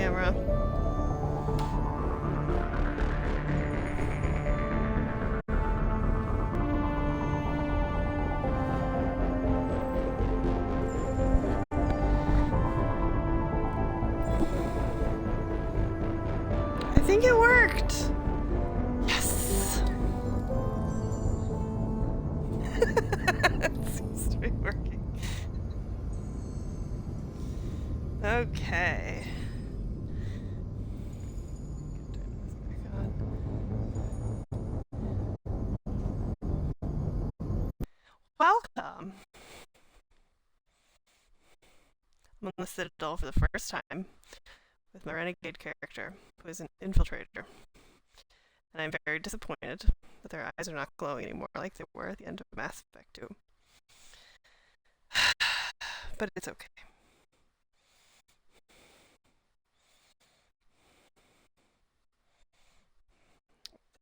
camera. I think it worked. Yes. It seems to be working. Okay. Welcome. I'm on the Citadel for the first time with my renegade character, who is an infiltrator. And I'm very disappointed that their eyes are not glowing anymore like they were at the end of Mass Effect 2. But it's okay.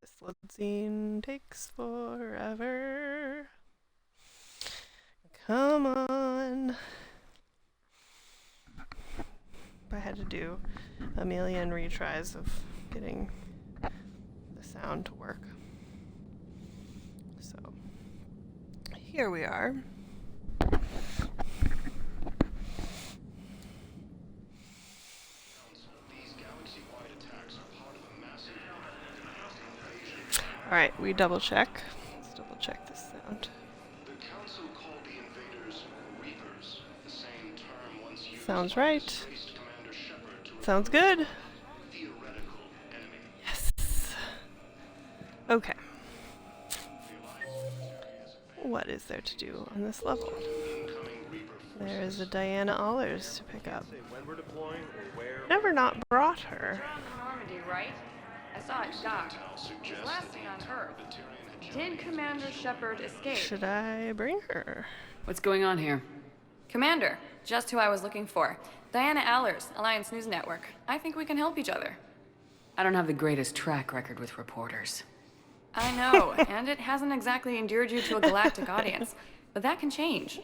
This load scene takes forever. Come on. I had to do a million retries of getting the sound to work. So, here we are. Alright, we double check. Let's double check this sound. Sounds right. Sounds good. Yes. Okay. What is there to do on this level? There is a Diana Allers to pick up. Never not brought her. Normandy, right? I saw it dock. Last thing on her. Did Commander Shepard escape? Should I bring her? What's going on here? Commander, just who I was looking for. Diana Allers, Alliance News Network. I think we can help each other. I don't have the greatest track record with reporters. I know, and it hasn't exactly endeared you to a galactic audience, but that can change.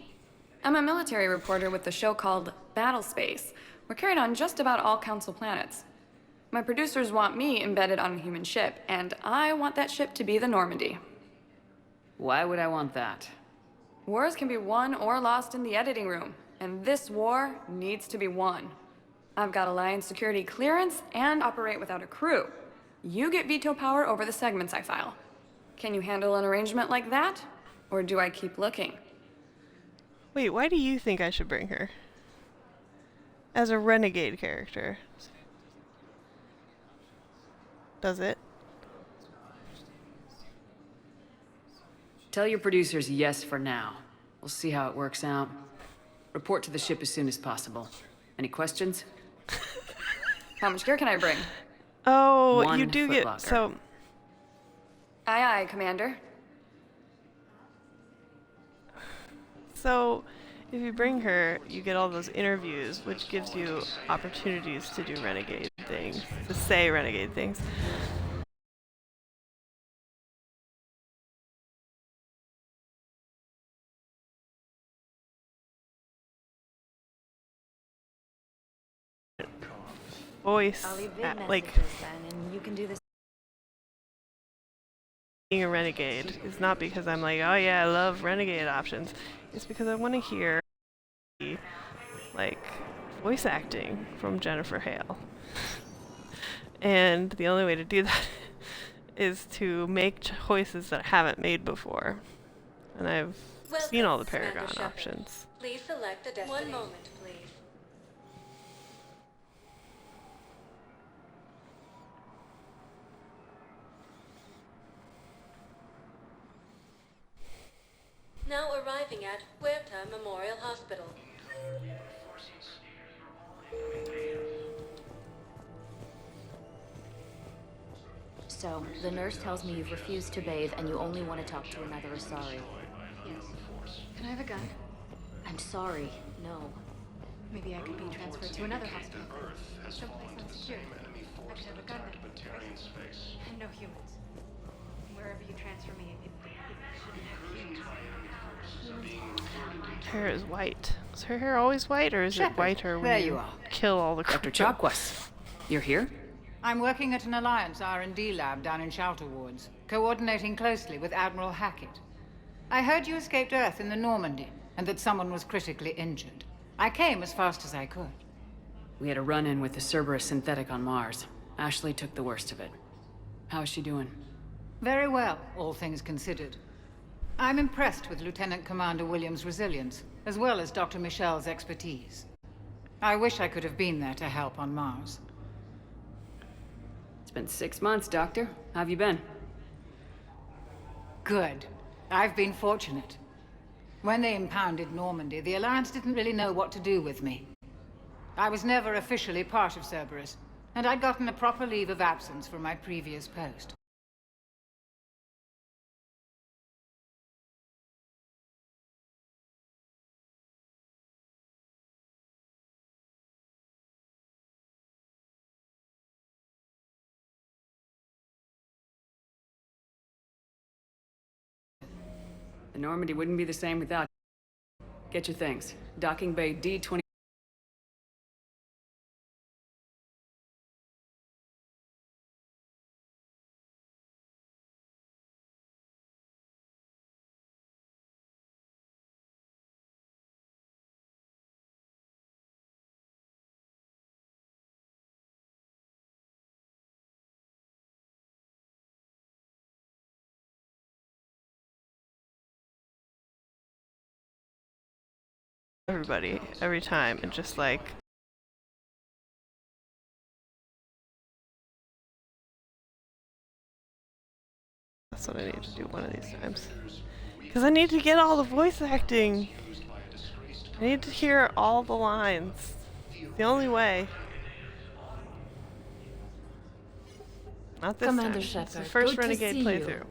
I'm a military reporter with the show called Battle Space. We're carried on just about all Council planets. My producers want me embedded on a human ship, and I want that ship to be the Normandy. Why would I want that? Wars can be won or lost in the editing room, and this war needs to be won. I've got Alliance security clearance and operate without a crew. You get veto power over the segments I file. Can you handle an arrangement like that? Or do I keep looking? Wait, why do you think I should bring her? As a renegade character. Does it? Tell your producers yes for now. We'll see how it works out. Report to the ship as soon as possible. Any questions? How much gear can I bring? Oh, One you do get footlocker. so. Aye, aye, Commander. So, if you bring her, you get all those interviews, which gives you opportunities to do renegade things, to say renegade things. Voice, like, and you can do this. being a renegade is not because I'm like, oh yeah, I love renegade options. It's because I want to hear, like, voice acting from Jennifer Hale. And the only way to do that is to make choices that I haven't made before. And I've seen all the Paragon options. Please select a destiny. One moment, please. Now arriving at Heurta Memorial Hospital. So, the nurse tells me you've refused to bathe and you only want to talk to another Asari. Yes. Can I have a gun? I'm sorry, no. Maybe I could be transferred to another hospital. Someplace unsecure. I could have a gun then. And no humans. Wherever you transfer me, it shouldn't have humans. Hair is white. Is her hair always white, or is it whiter when there you you are. kill all the Dr. criminals? Chakwas. You're here? I'm working at an Alliance R&D lab down in Shelter Wards, coordinating closely with Admiral Hackett. I heard you escaped Earth in the Normandy, and that someone was critically injured. I came as fast as I could. We had a run-in with the Cerberus synthetic on Mars. Ashley took the worst of it. How is she doing? Very well, all things considered. I'm impressed with Lieutenant Commander Williams' resilience, as well as Dr. Michel's expertise. I wish I could have been there to help on Mars. It's been 6 months, Doctor. How have you been? Good. I've been fortunate. When they impounded Normandy, the Alliance didn't really know what to do with me. I was never officially part of Cerberus, and I'd gotten a proper leave of absence from my previous post. The Normandy wouldn't be the same without you. Get your things. Docking Bay D-20. Everybody, every time, and just like... That's what I need to do one of these times. Because I need to get all the voice acting. I need to hear all the lines. The only way. Not this Commander time. It's the Shepard, first good to Renegade see you. playthrough.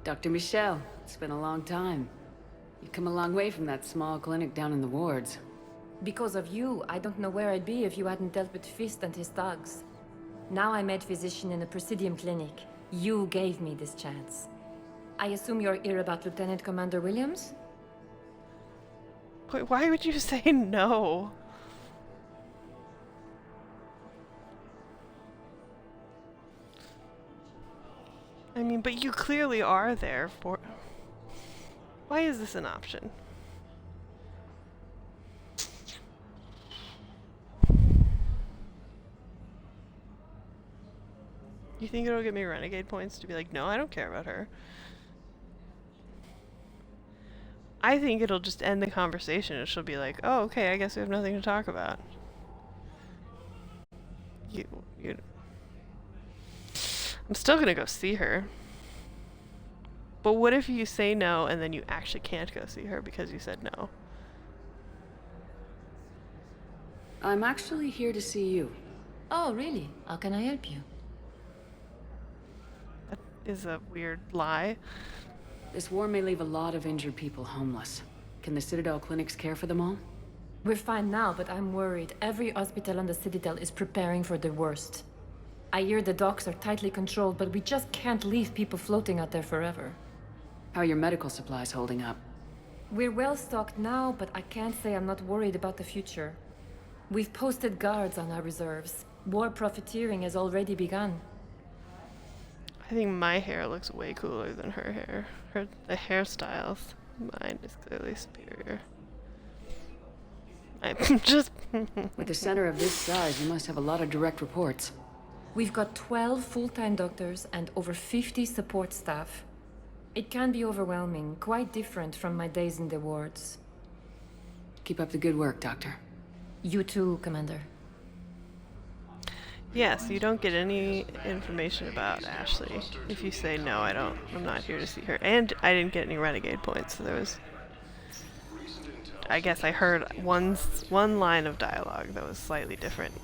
Dr. Michel, it's been a long time. You've come a long way from that small clinic down in the wards. Because of you, I don't know where I'd be if you hadn't dealt with Fist and his thugs. Now I'm head physician in a Presidium clinic. You gave me this chance. I assume you're here about Lieutenant Commander Williams? Wait, why would you say no? I mean, but you clearly are there for... Why is this an option? You think it'll get me renegade points to be like, no, I don't care about her? I think it'll just end the conversation and she'll be like, oh, okay, I guess we have nothing to talk about. I'm still gonna go see her. But what if you say no and then you actually can't go see her because you said no? I'm actually here to see you. Oh, really? How can I help you? That is a weird lie. This war may leave a lot of injured people homeless. Can the Citadel clinics care for them all? We're fine now, but I'm worried. Every hospital on the Citadel is preparing for the worst. I hear the docks are tightly controlled, but we just can't leave people floating out there forever. How are your medical supplies holding up? We're well stocked now, but I can't say I'm not worried about the future. We've posted guards on our reserves. War profiteering has already begun. I think my hair looks way cooler than her hair. The hairstyles. Mine is clearly superior. I'm just... With a center of this size, you must have a lot of direct reports. We've got 12 full-time doctors and over 50 support staff. It can be overwhelming, quite different from my days in the wards. Keep up the good work, Doctor. You too, Commander. Yes, you don't get any information about Ashley if you say no, I'm not here to see her. And I didn't get any renegade points, so there was... I guess I heard one line of dialogue that was slightly different.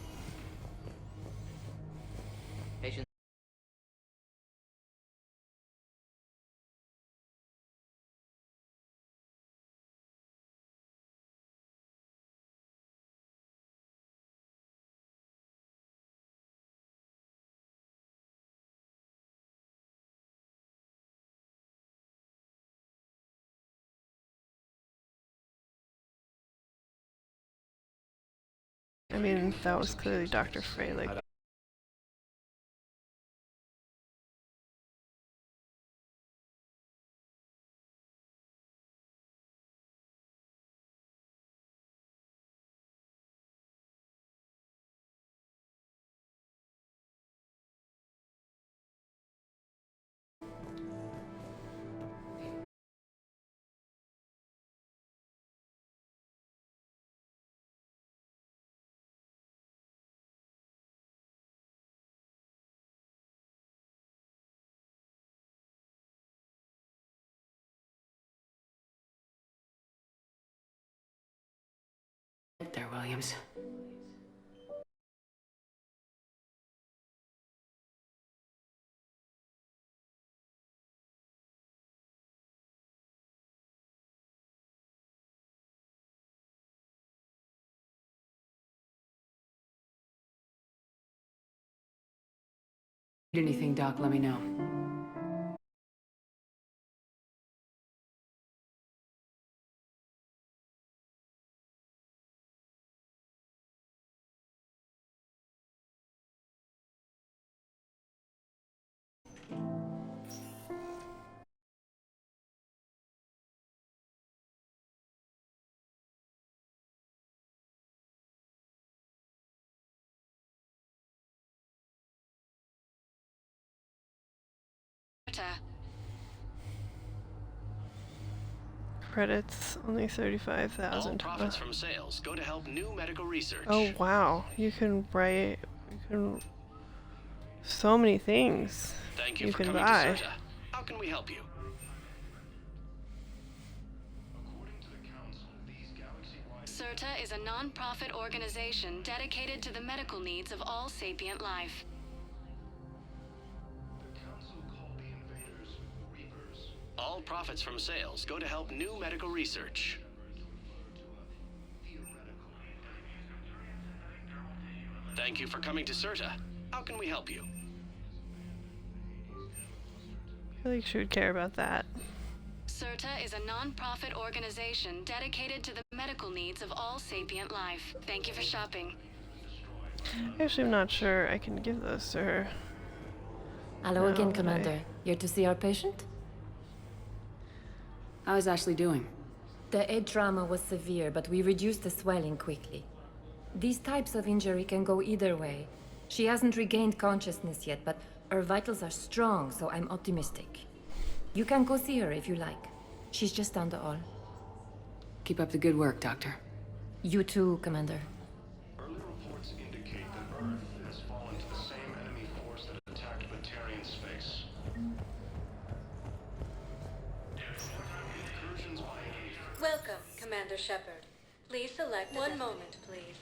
I mean, that was clearly Dr. Frey, like, Williams. Need anything, Doc, let me know. Credits only 35,000. All profits from sales go to help new medical research. Oh wow, you can write. You can. So many things. Thank you for can coming buy. to Sirta. How can we help you? Sirta is a non-profit organization dedicated to the medical needs of all sapient life. All profits from sales go to help new medical research. Thank you for coming to Sirta. How can we help you? I feel like she would care about that. Sirta is a non-profit organization dedicated to the medical needs of all sapient life. Thank you for shopping. Actually, I'm not sure I can give those to her. Hello No, again, Commander. Here to see our patient? How is Ashley doing? The head trauma was severe, but we reduced the swelling quickly. These types of injury can go either way. She hasn't regained consciousness yet, but her vitals are strong, so I'm optimistic. You can go see her if you like. She's just down the hall. Keep up the good work, Doctor. You too, Commander. Early reports indicate that Earth has fallen to the same enemy force that attacked Batarian space. Incursions by Welcome, Commander Shepard. Please select one moment, please.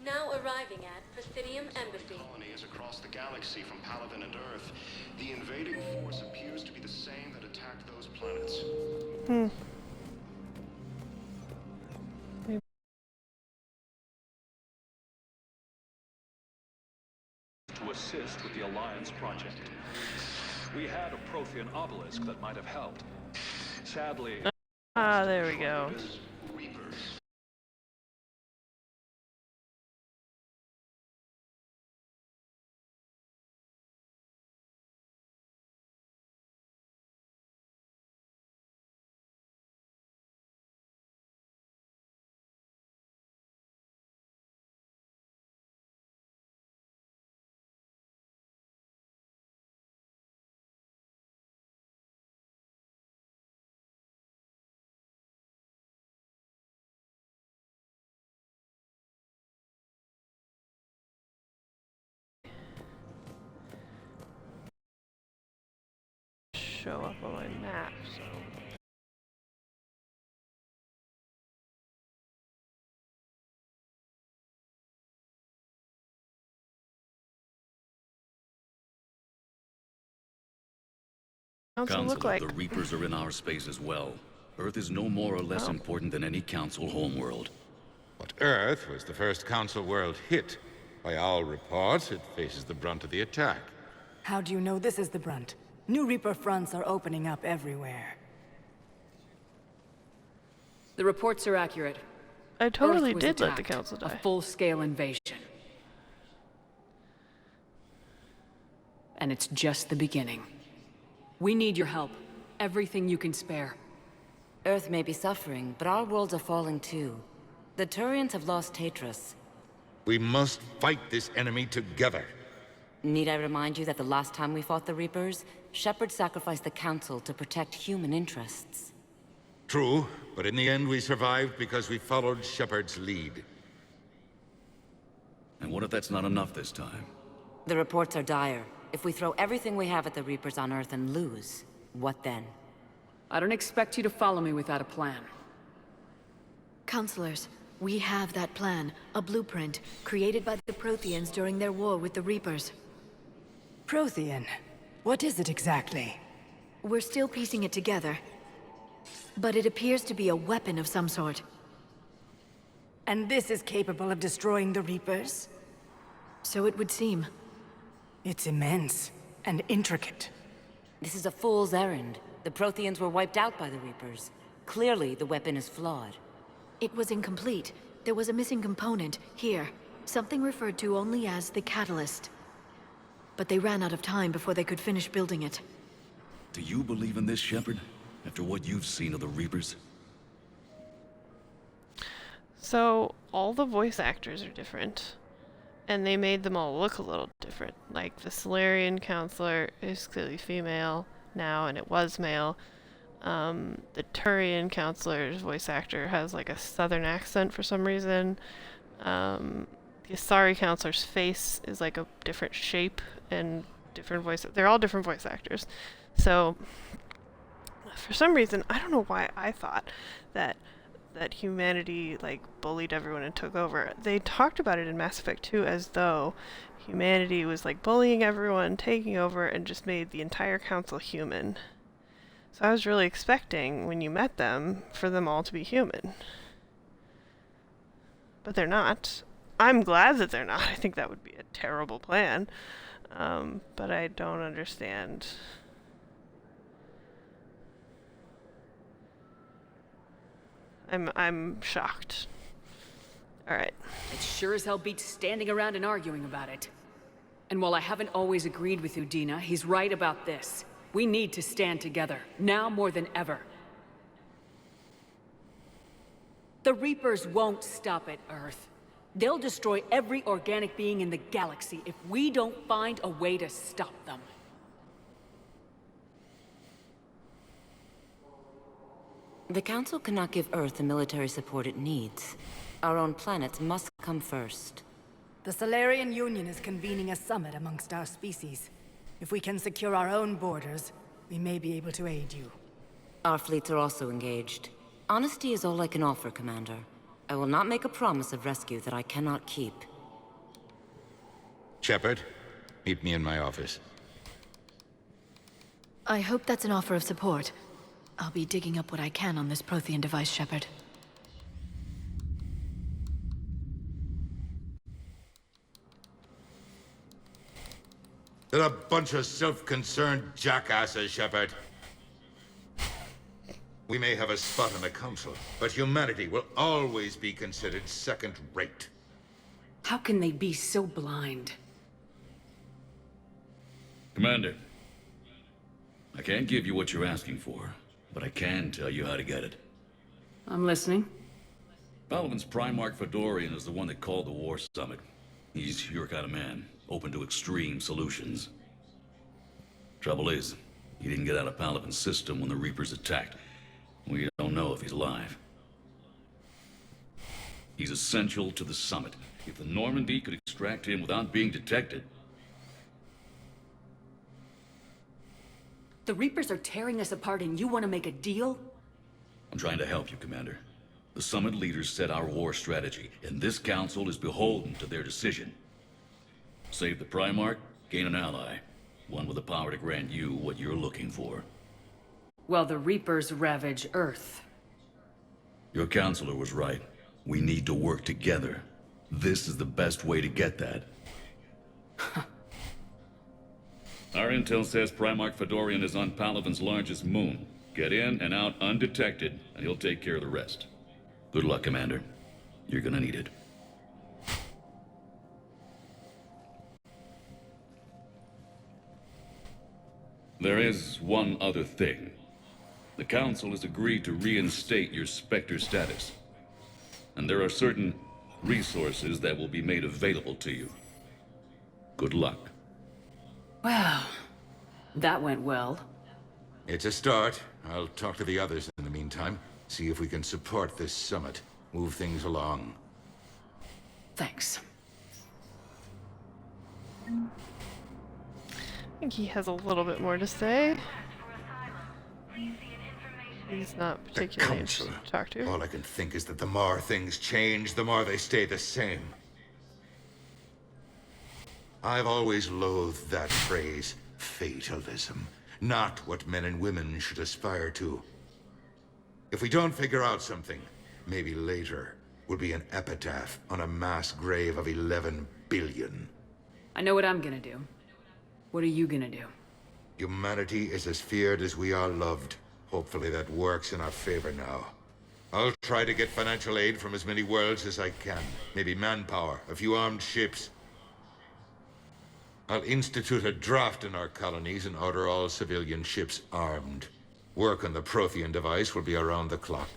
Now arriving at Presidium Embassy. colonies across the galaxy from Palaven and Earth. The invading force appears to be the same that attacked those planets. To assist with the Alliance project. We had a Prothean obelisk that might have helped. Sadly... Ah, there we go. Show up on my map, so. Councilor, the Reapers are in our space as well. Earth is no more or less important than any Council homeworld. But Earth was the first Council world hit. By all reports, it faces the brunt of the attack. How do you know this is the brunt? New Reaper fronts are opening up everywhere. The reports are accurate. I totally Earth was did let the attacked. Council die. A full-scale invasion. And it's just the beginning. We need your help. Everything you can spare. Earth may be suffering, but our worlds are falling too. The Turians have lost Tatris. We must fight this enemy together. Need I remind you that the last time we fought the Reapers, Shepard sacrificed the Council to protect human interests? True, but in the end we survived because we followed Shepard's lead. And what if that's not enough this time? The reports are dire. If we throw everything we have at the Reapers on Earth and lose, what then? I don't expect you to follow me without a plan. Councilors, we have that plan, a blueprint, created by the Protheans during their war with the Reapers. Prothean? What is it exactly? We're still piecing it together, but it appears to be a weapon of some sort. And this is capable of destroying the Reapers? So it would seem. It's immense and intricate. This is a fool's errand. The Protheans were wiped out by the Reapers. Clearly, the weapon is flawed. It was incomplete. There was a missing component, here. Something referred to only as the catalyst. But they ran out of time before they could finish building it. Do you believe in this, Shepard? After what you've seen of the Reapers? So, all the voice actors are different. And they made them all look a little different. Like, the Solarian Councilor is clearly female now, and it was male. The Turian Councilor's voice actor has, like, a southern accent for some reason. The Asari Councilor's face is, like, a different shape and different voice. They're all different voice actors. So, for some reason, I don't know why I thought that humanity, like, bullied everyone and took over. They talked about it in Mass Effect 2 as though humanity was, like, bullying everyone, taking over, and just made the entire council human. So I was really expecting, when you met them, for them all to be human. But they're not. I'm glad that they're not. I think that would be a terrible plan. But I don't understand. I'm shocked. Alright. It sure as hell beats standing around and arguing about it. And while I haven't always agreed with Udina, he's right about this. We need to stand together, now more than ever. The Reapers won't stop at Earth. They'll destroy every organic being in the galaxy if we don't find a way to stop them. The Council cannot give Earth the military support it needs. Our own planets must come first. The Solarian Union is convening a summit amongst our species. If we can secure our own borders, we may be able to aid you. Our fleets are also engaged. Honesty is all I can offer, Commander. I will not make a promise of rescue that I cannot keep. Shepard, meet me in my office. I hope that's an offer of support. I'll be digging up what I can on this Prothean device, Shepard. They're a bunch of self-concerned jackasses, Shepard. We may have a spot on the Council, but humanity will always be considered second-rate. How can they be so blind? Commander, I can't give you what you're asking for, but I can tell you how to get it. I'm listening. Palaven's Primarch Fedorian is the one that called the war summit. He's your kind of man, open to extreme solutions. Trouble is, he didn't get out of Palaven's system when the Reapers attacked. We don't know if he's alive. He's essential to the summit. If the Normandy could extract him without being detected... The Reapers are tearing us apart and you want to make a deal? I'm trying to help you, Commander. The summit leaders set our war strategy, and this council is beholden to their decision. Save the Primarch, gain an ally. One with the power to grant you what you're looking for. Well, the Reapers ravage Earth. Your Councilor was right. We need to work together. This is the best way to get that. Our intel says Primarch Fedorian is on Palaven's largest moon. Get in and out undetected, and he'll take care of the rest. Good luck, Commander. You're gonna need it. There is one other thing. The Council has agreed to reinstate your Spectre status. And there are certain resources that will be made available to you. Good luck. Well, that went well. It's a start. I'll talk to the others in the meantime. See if we can support this summit. Move things along. Thanks. think he has a little bit more to say. He's not particularly interested to talk to. All I can think is that the more things change, the more they stay the same. I've always loathed that phrase, fatalism. Not what men and women should aspire to. If we don't figure out something, maybe later will be an epitaph on a mass grave of 11 billion. I know what I'm gonna do. What are you gonna do? Humanity is as feared as we are loved. Hopefully that works in our favor now. I'll try to get financial aid from as many worlds as I can. Maybe manpower, a few armed ships. I'll institute a draft in our colonies and order all civilian ships armed. Work on the Prothean device will be around the clock.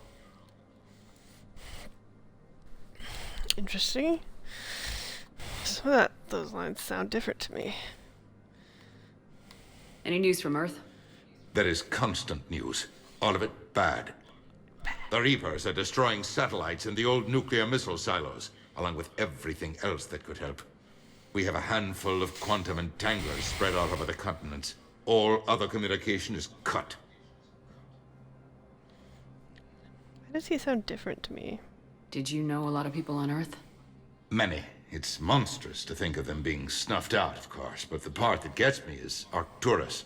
Interesting. Some of those lines sound different to me. Any news from Earth? There is constant news. All of it bad. The Reapers are destroying satellites and the old nuclear missile silos, along with everything else that could help. We have a handful of quantum entanglers spread out over the continents. All other communication is cut. Why does he sound different to me? Did you know a lot of people on Earth? Many. It's monstrous to think of them being snuffed out, of course, but the part that gets me is Arcturus.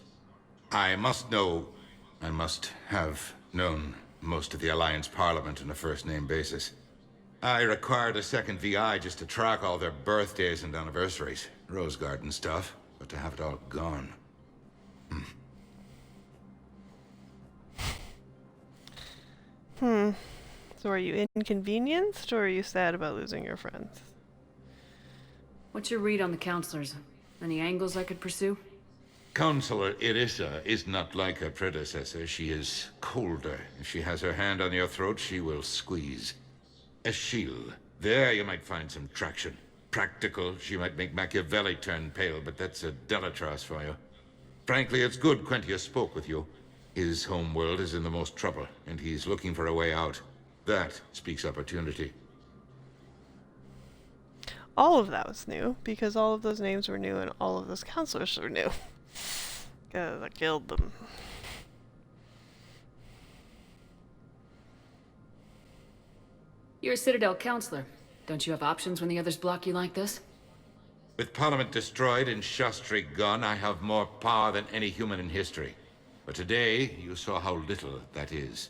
I must have known most of the Alliance Parliament on a first-name basis. I required a second VI just to track all their birthdays and anniversaries. Rose Garden stuff, but to have it all gone. So are you inconvenienced, or are you sad about losing your friends? What's your read on the counselors? Any angles I could pursue? Councilor Irissa is not like her predecessor. She is colder. If she has her hand on your throat, she will squeeze. Eschil. There you might find some traction. Practical, she might make Machiavelli turn pale, but that's a Delatras for you. Frankly, it's good Quentius spoke with you. His home world is in the most trouble, and he's looking for a way out. That speaks opportunity. All of that was new, because all of those names were new and all of those counselors were new. Because I killed them. You're a Citadel Counselor. Don't you have options when the others block you like this? With Parliament destroyed and Shastri gone, I have more power than any human in history. But today, you saw how little that is.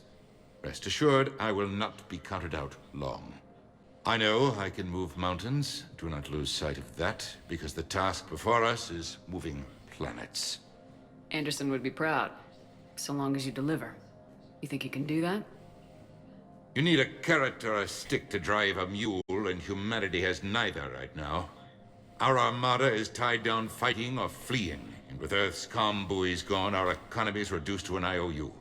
Rest assured, I will not be counted out long. I know I can move mountains. Do not lose sight of that, because the task before us is moving planets. Anderson would be proud, so long as you deliver. You think you can do that? You need a carrot or a stick to drive a mule, and humanity has neither right now. Our armada is tied down fighting or fleeing, and with Earth's comm buoys gone, our economy is reduced to an IOU.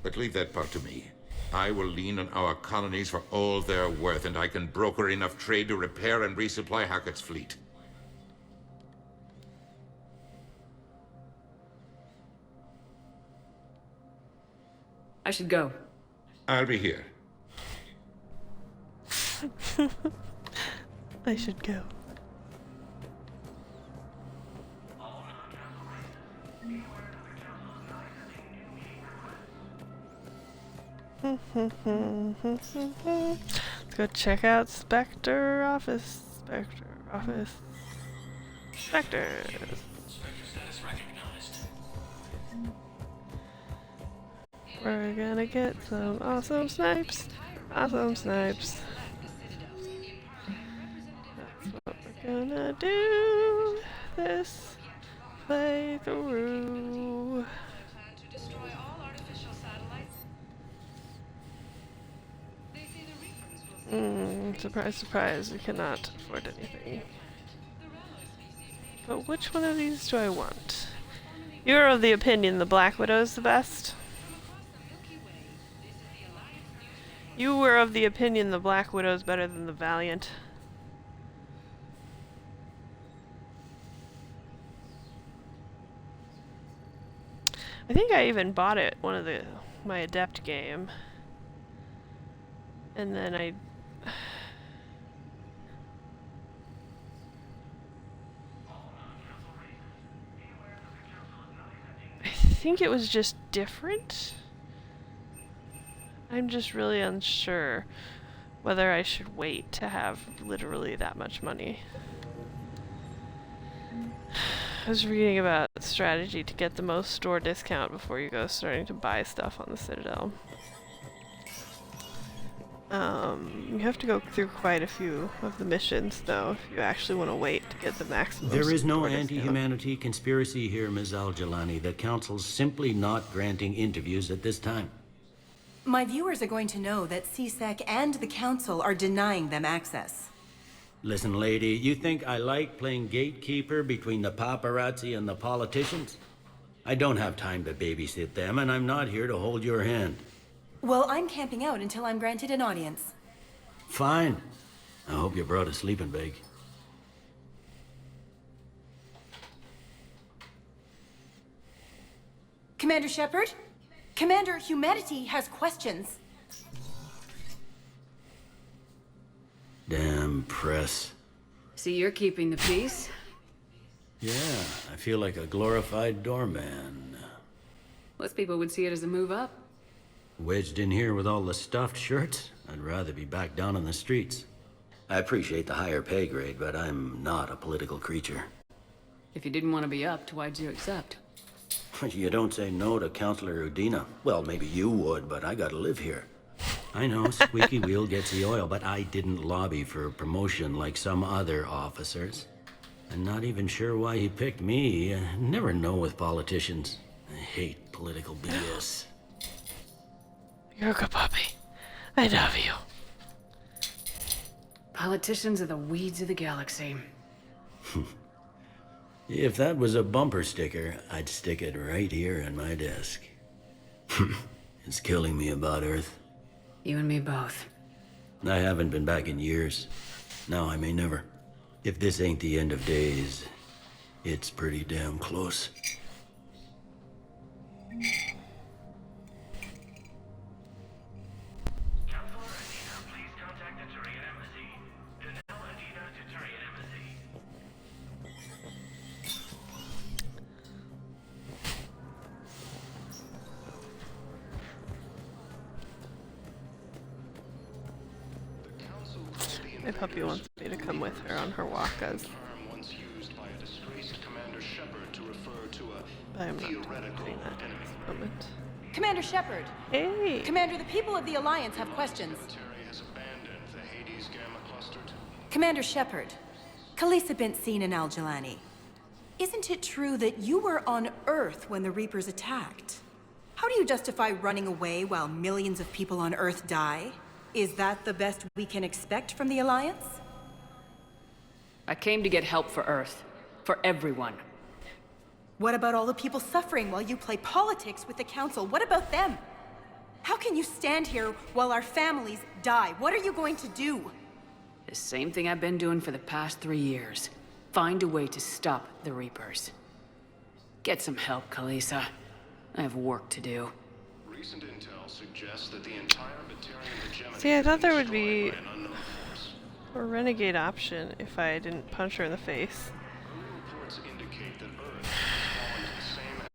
But leave that part to me. I will lean on our colonies for all they're worth, and I can broker enough trade to repair and resupply Hackett's fleet. I should go. I'll be here. I should go. Let's go check out Spectre office. Spectre office. Spectre. We're gonna get some awesome snipes. Awesome snipes. That's what we're gonna do this playthrough. Surprise, surprise, we cannot afford anything. But which one of these do I want? You're of the opinion the Black Widow is the best? You were of the opinion the Black Widow is better than the Valiant. I think I even bought it my Adept game. And then I think it was just different. I'm just really unsure whether I should wait to have literally that much money. I was reading about strategy to get the most store discount before you go starting to buy stuff on the Citadel. You have to go through quite a few of the missions, though, if you actually want to wait to get the maximum. There is no anti-humanity conspiracy here, Ms. al-Jilani. The Council's simply not granting interviews at this time. My viewers are going to know that CSEC and the Council are denying them access. Listen, lady, you think I like playing gatekeeper between the paparazzi and the politicians? I don't have time to babysit them, and I'm not here to hold your hand. Well, I'm camping out until I'm granted an audience. Fine. I hope you brought a sleeping bag. Commander Shepard? Commander, humanity has questions. Damn press. See, you're keeping the peace? Yeah, I feel like a glorified doorman. Most people would see it as a move up. Wedged in here with all the stuffed shirts? I'd rather be back down on the streets. I appreciate the higher pay grade, but I'm not a political creature. If you didn't want to be upped, why'd you accept? You don't say no to Councilor Udina. Well, maybe you would, but I gotta live here. I know, squeaky wheel gets the oil, but I didn't lobby for promotion like some other officers. I'm not even sure why he picked me. I never know with politicians. I hate political BS. You're a good puppy. I love you. Politicians are the weeds of the galaxy. If that was a bumper sticker, I'd stick it right here in my desk. It's killing me about Earth. You and me both. I haven't been back in years. Now I may never. If this ain't the end of days, it's pretty damn close. My puppy wants me to come with her on her walkas. But I'm not doing that at this moment. Commander Shepard. Hey. Commander, the people of the Alliance have questions. Commander Shepard. Khalisah Bint Sinan and al-Jilani. Isn't it true that you were on Earth when the Reapers attacked? How do you justify running away while millions of people on Earth die? Is that the best we can expect from the Alliance? I came to get help for Earth. For everyone. What about all the people suffering while you play politics with the Council? What about them? How can you stand here while our families die? What are you going to do? The same thing I've been doing for the past 3 years. Find a way to stop the Reapers. Get some help, Khalisah. I have work to do. Recent intel suggests that the entire Gemmae. See, I thought there would be a renegade option if I didn't punch her in the face. Reports indicate that Earth has fallen to the same.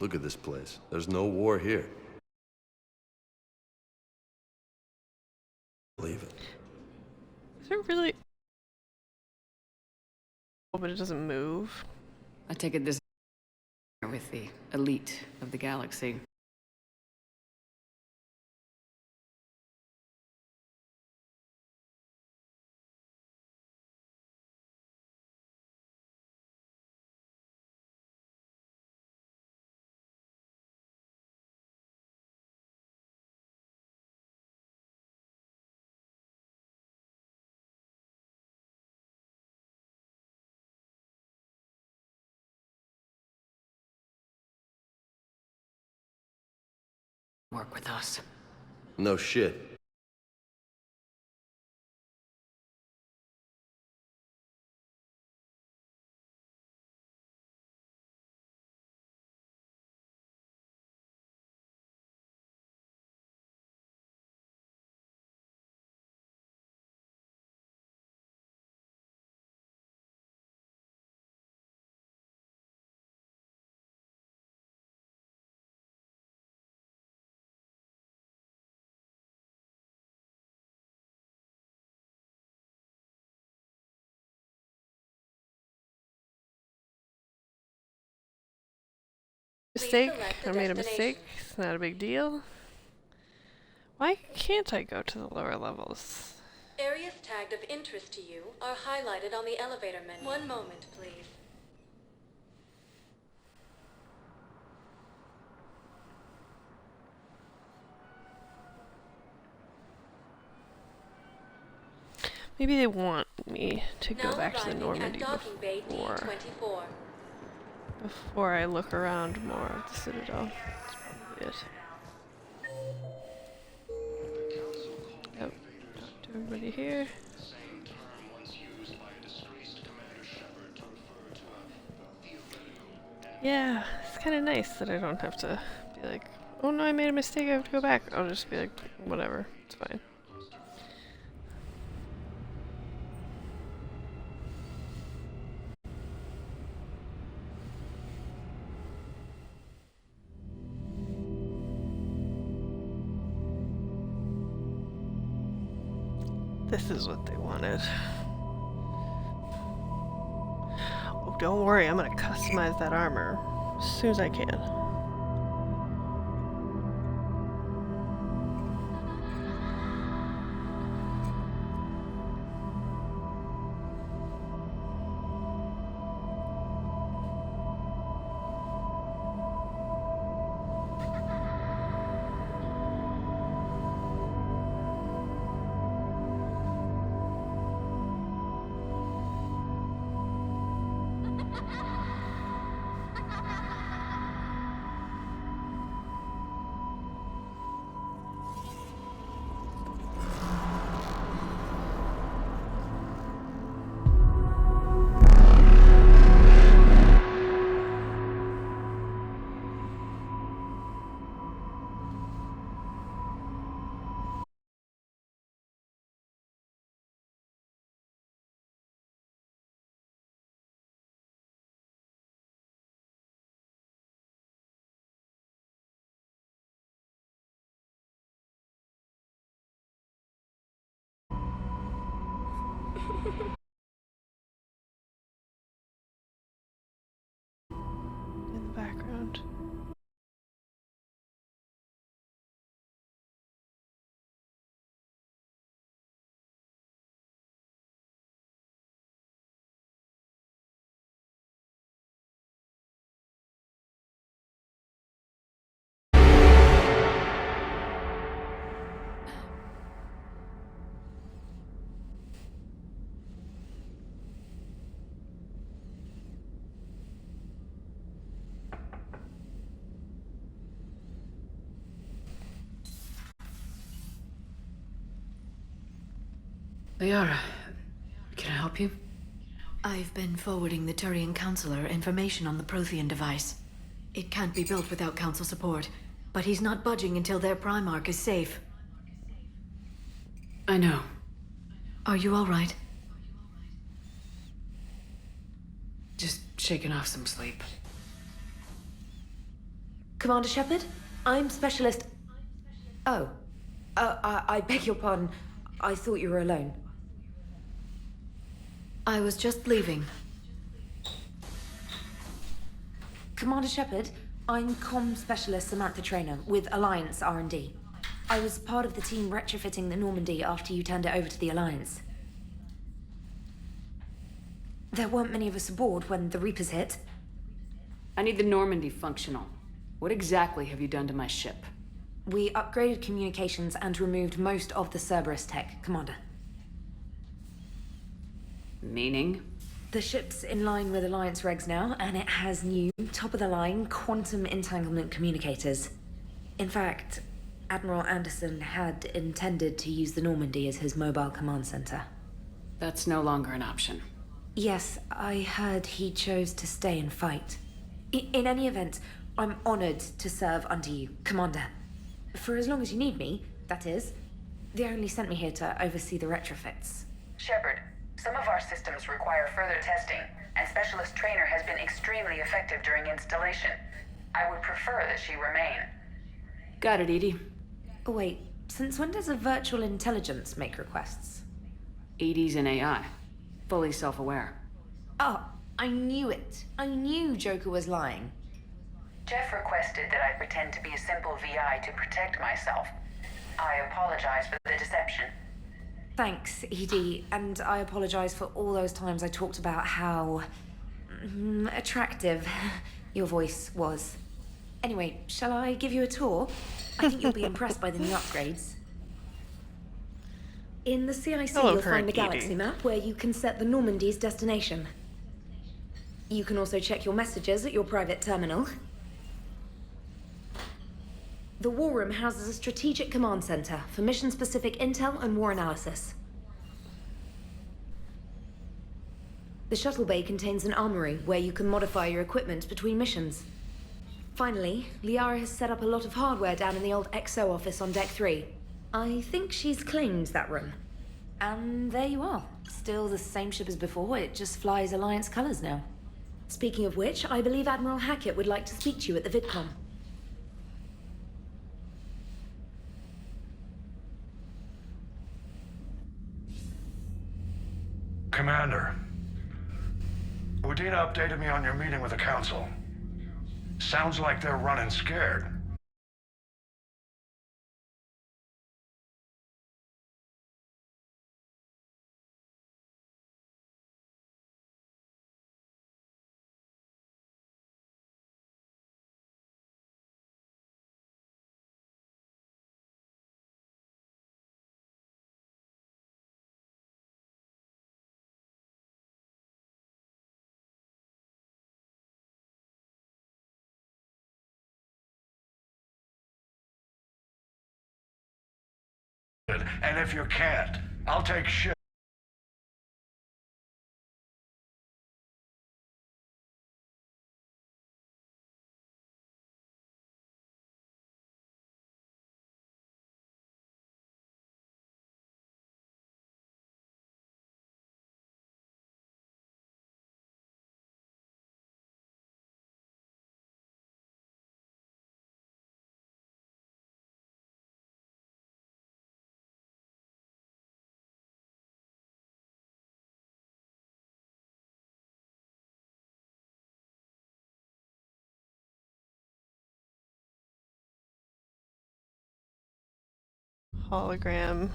Look at this place. There's no war here. Believe it. Is it really? Oh, but it doesn't move. I take it this with the elite of the galaxy. Work with us. No shit. Mistake. I made a mistake. It's not a big deal. Why can't I go to the lower levels? Areas tagged of interest to you are highlighted on the elevator menu. One moment, please. Maybe they want me to go back to the Normandy before I look around more at the Citadel. That's probably it. Yep. Talk to everybody here. Yeah, it's kind of nice that I don't have to be like, oh no, I made a mistake, I have to go back. I'll just be like, whatever, it's fine. This is what they wanted. Oh, don't worry, I'm gonna customize that armor as soon as I can. In the background. Liara, can I help you? I've been forwarding the Turian Counselor information on the Prothean device. It can't be built without Council support, but he's not budging until their Primarch is safe. I know. Are you all right? Just shaking off some sleep. Commander Shepard, I'm Specialist... Oh. I beg your pardon. I thought you were alone. I was just leaving. Commander Shepard, I'm Comm Specialist Samantha Traynor with Alliance R&D. I was part of the team retrofitting the Normandy after you turned it over to the Alliance. There weren't many of us aboard when the Reapers hit. I need the Normandy functional. What exactly have you done to my ship? We upgraded communications and removed most of the Cerberus tech, Commander. Meaning? The ship's in line with Alliance regs now, and it has new, top-of-the-line quantum entanglement communicators. In fact, Admiral Anderson had intended to use the Normandy as his mobile command center. That's no longer an option. Yes, I heard he chose to stay and fight. In any event, I'm honored to serve under you, Commander. For as long as you need me, that is. They only sent me here to oversee the retrofits. Shepard, some of our systems require further testing, and Specialist Traynor has been extremely effective during installation. I would prefer that she remain. Got it, Edie. Oh, wait, since when does a virtual intelligence make requests? Edie's an AI. Fully self-aware. Oh, I knew it. I knew Joker was lying. Jeff requested that I pretend to be a simple VI to protect myself. I apologize for the deception. Thanks, Edie, and I apologize for all those times I talked about how attractive your voice was. Anyway, shall I give you a tour? I think you'll be impressed by the new upgrades. In the CIC, you'll find the Galaxy Map where you can set the Normandy's destination. You can also check your messages at your private terminal. The War Room houses a strategic command center for mission-specific intel and war analysis. The shuttle bay contains an armory where you can modify your equipment between missions. Finally, Liara has set up a lot of hardware down in the old XO office on Deck 3. I think she's claimed that room. And there you are. Still the same ship as before, it just flies Alliance colors now. Speaking of which, I believe Admiral Hackett would like to speak to you at the VidCon. Commander, Udina updated me on your meeting with the Council. Sounds like they're running scared. And if you can't, I'll take shit. Hologram.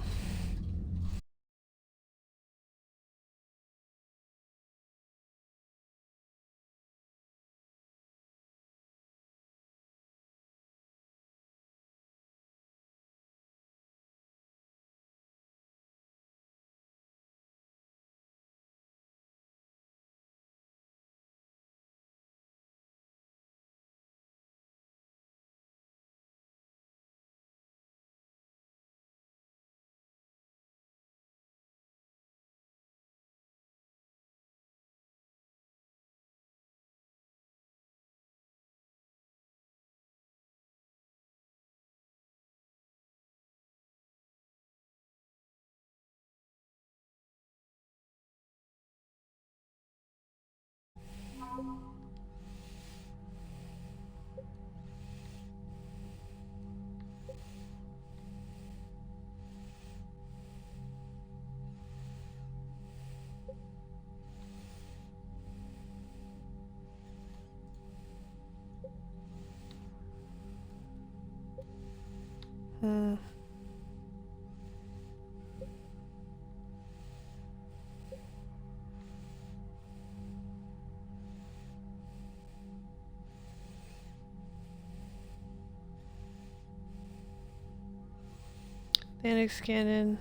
Phoenix Cannon,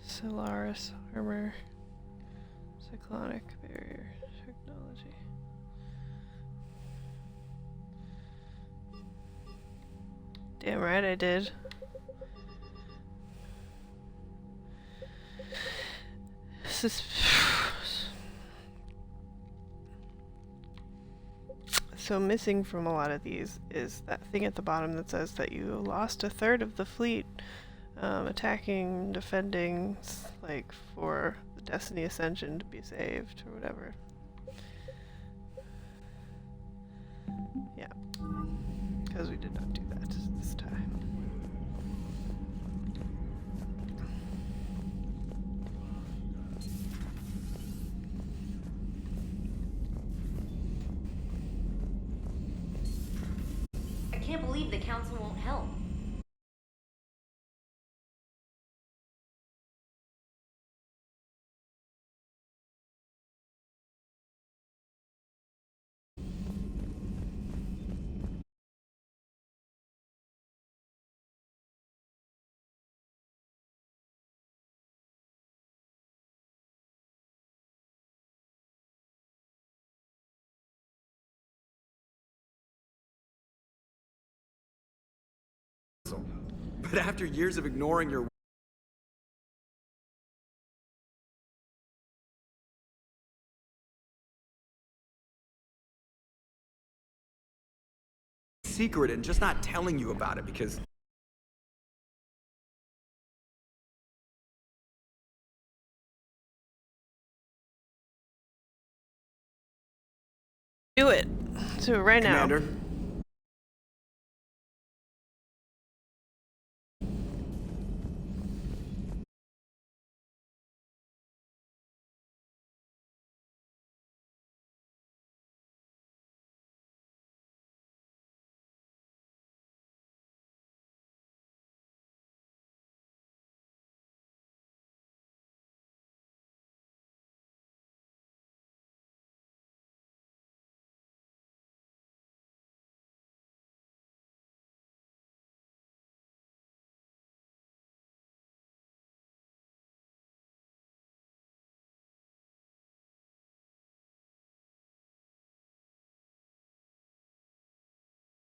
Solaris Armor, Cyclonic Barrier Technology. Damn right I did. So missing from a lot of these is that thing at the bottom that says that you lost a third of the fleet attacking, defending, like for the Destiny Ascension to be saved or whatever. Yeah, because we did not do that this time. can't believe the Council won't help. But after years of ignoring your secret and just not telling you about it because Do it. Do it right Commander. now.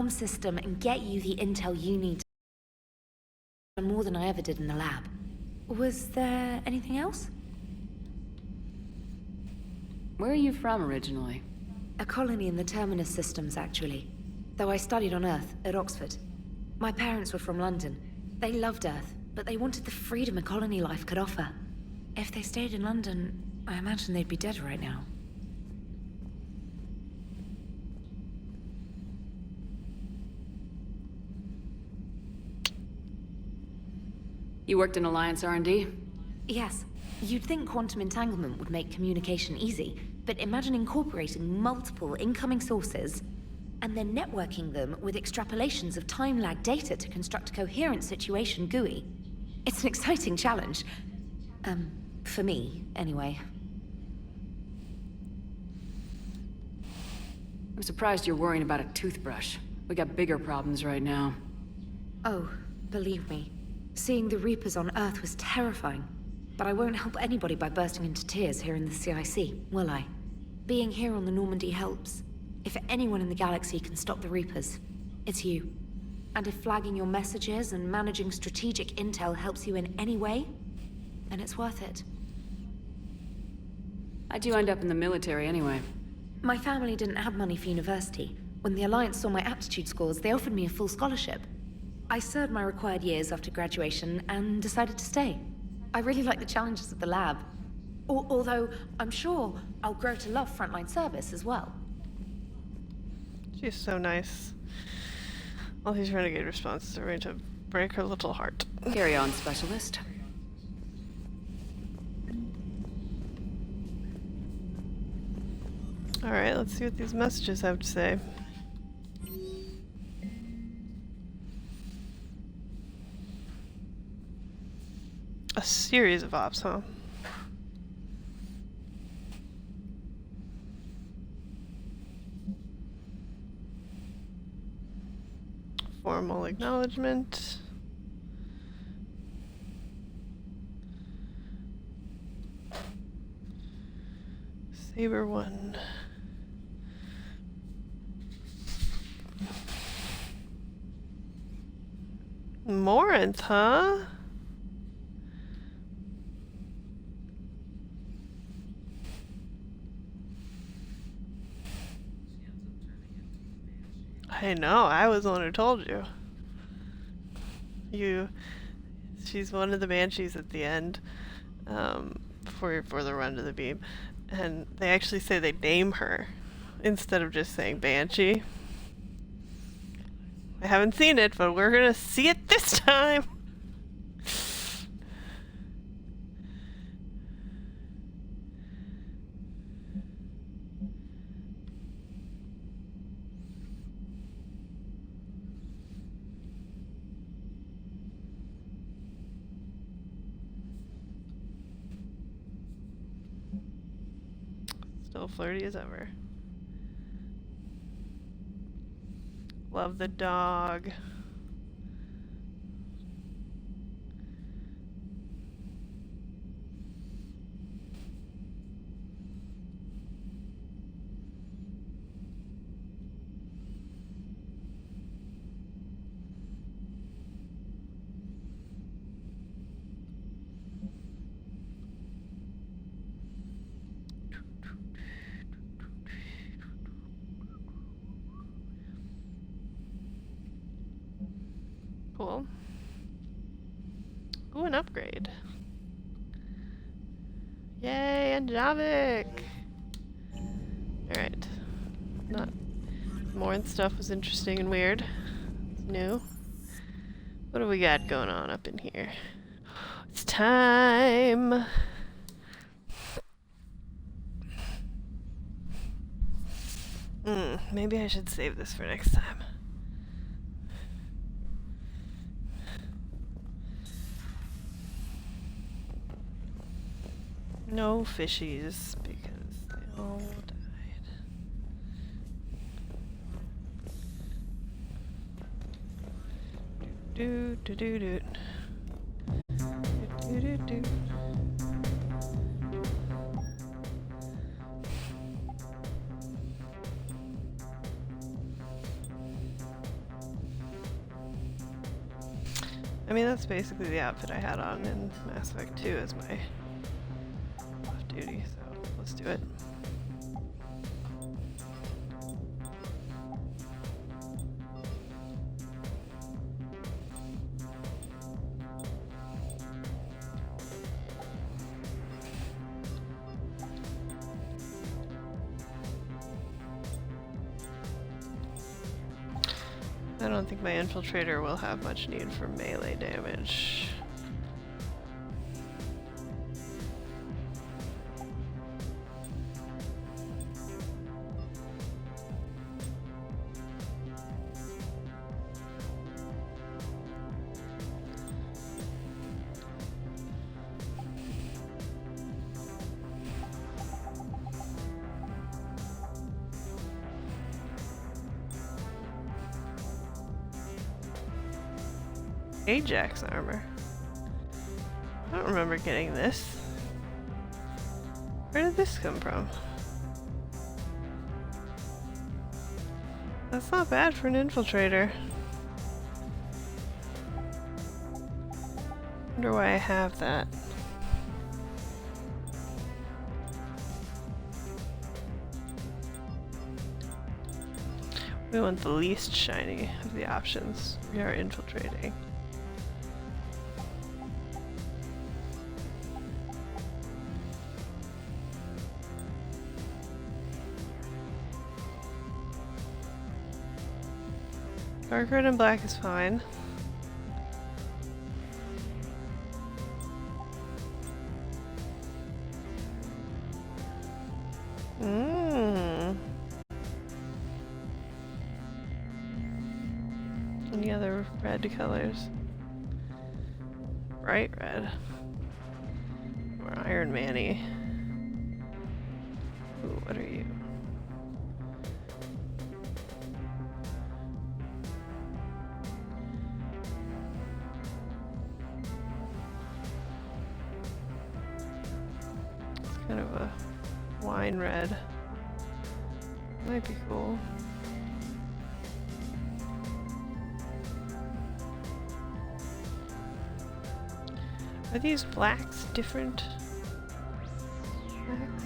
System and get you the intel you need. More than I ever did in the lab. Was there anything else? Where are you from originally? A colony in the Terminus systems, actually. Though I studied on Earth, at Oxford. My parents were from London. They loved Earth, but they wanted the freedom a colony life could offer. If they stayed in London, I imagine they'd be dead right now. You worked in Alliance R&D? Yes. You'd think quantum entanglement would make communication easy, but imagine incorporating multiple incoming sources and then networking them with extrapolations of time-lag data to construct a coherent situation GUI. It's an exciting challenge. For me, anyway. I'm surprised you're worrying about a toothbrush. We got bigger problems right now. Oh, believe me. Seeing the Reapers on Earth was terrifying. But I won't help anybody by bursting into tears here in the CIC, will I? Being here on the Normandy helps. If anyone in the galaxy can stop the Reapers, it's you. And if flagging your messages and managing strategic intel helps you in any way, then it's worth it. How'd you end up in the military anyway? My family didn't have money for university. When the Alliance saw my aptitude scores, they offered me a full scholarship. I served my required years after graduation and decided to stay. I really like the challenges of the lab. Although, I'm sure I'll grow to love frontline service as well. She's so nice. All these renegade responses are going to break her little heart. Carry on, Specialist. Alright, let's see what these messages have to say. A series of ops, huh? Formal acknowledgement. Saber 1. Morinth, huh? I know, I was the one who told you. She's one of the Banshees at the end, for the run to the beam. And they actually say they name her, instead of just saying Banshee. I haven't seen it, but we're gonna see it this time! Still flirty as ever. Love the dog. Cool. Ooh, an upgrade. Yay, and Javik! Alright. Not more stuff was interesting and weird. It's new. What do we got going on up in here? It's time! Maybe I should save this for next time. No fishies, because they all died. Do do do do do do do. I mean, that's basically the outfit I had on in Mass Effect 2 as my duty, so let's do it. I don't think my Infiltrator will have much need for melee damage. Ajax armor. I don't remember getting this. Where did this come from? That's not bad for an Infiltrator. Wonder why I have that. We want the least shiny of the options. We are infiltrating. Dark red and black is fine. Any other red colors? Bright red. Or Iron Man-y. Ooh, what are you? Kind of a wine red. Might be cool. Are these blacks different blacks?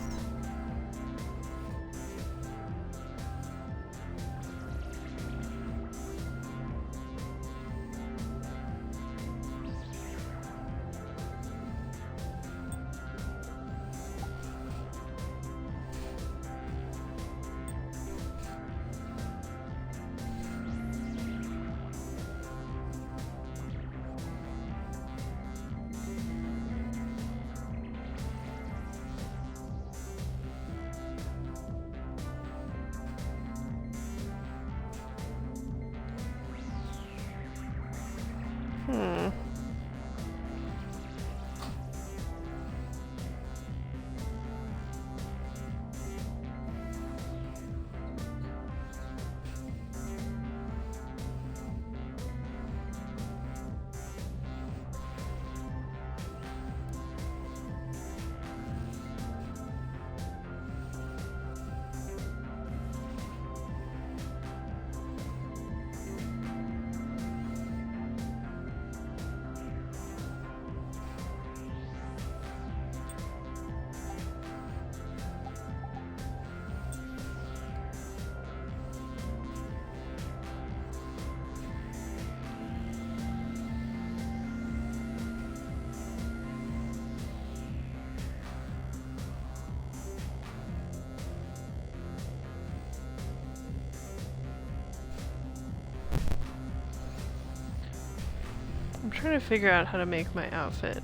I'm trying to figure out how to make my outfit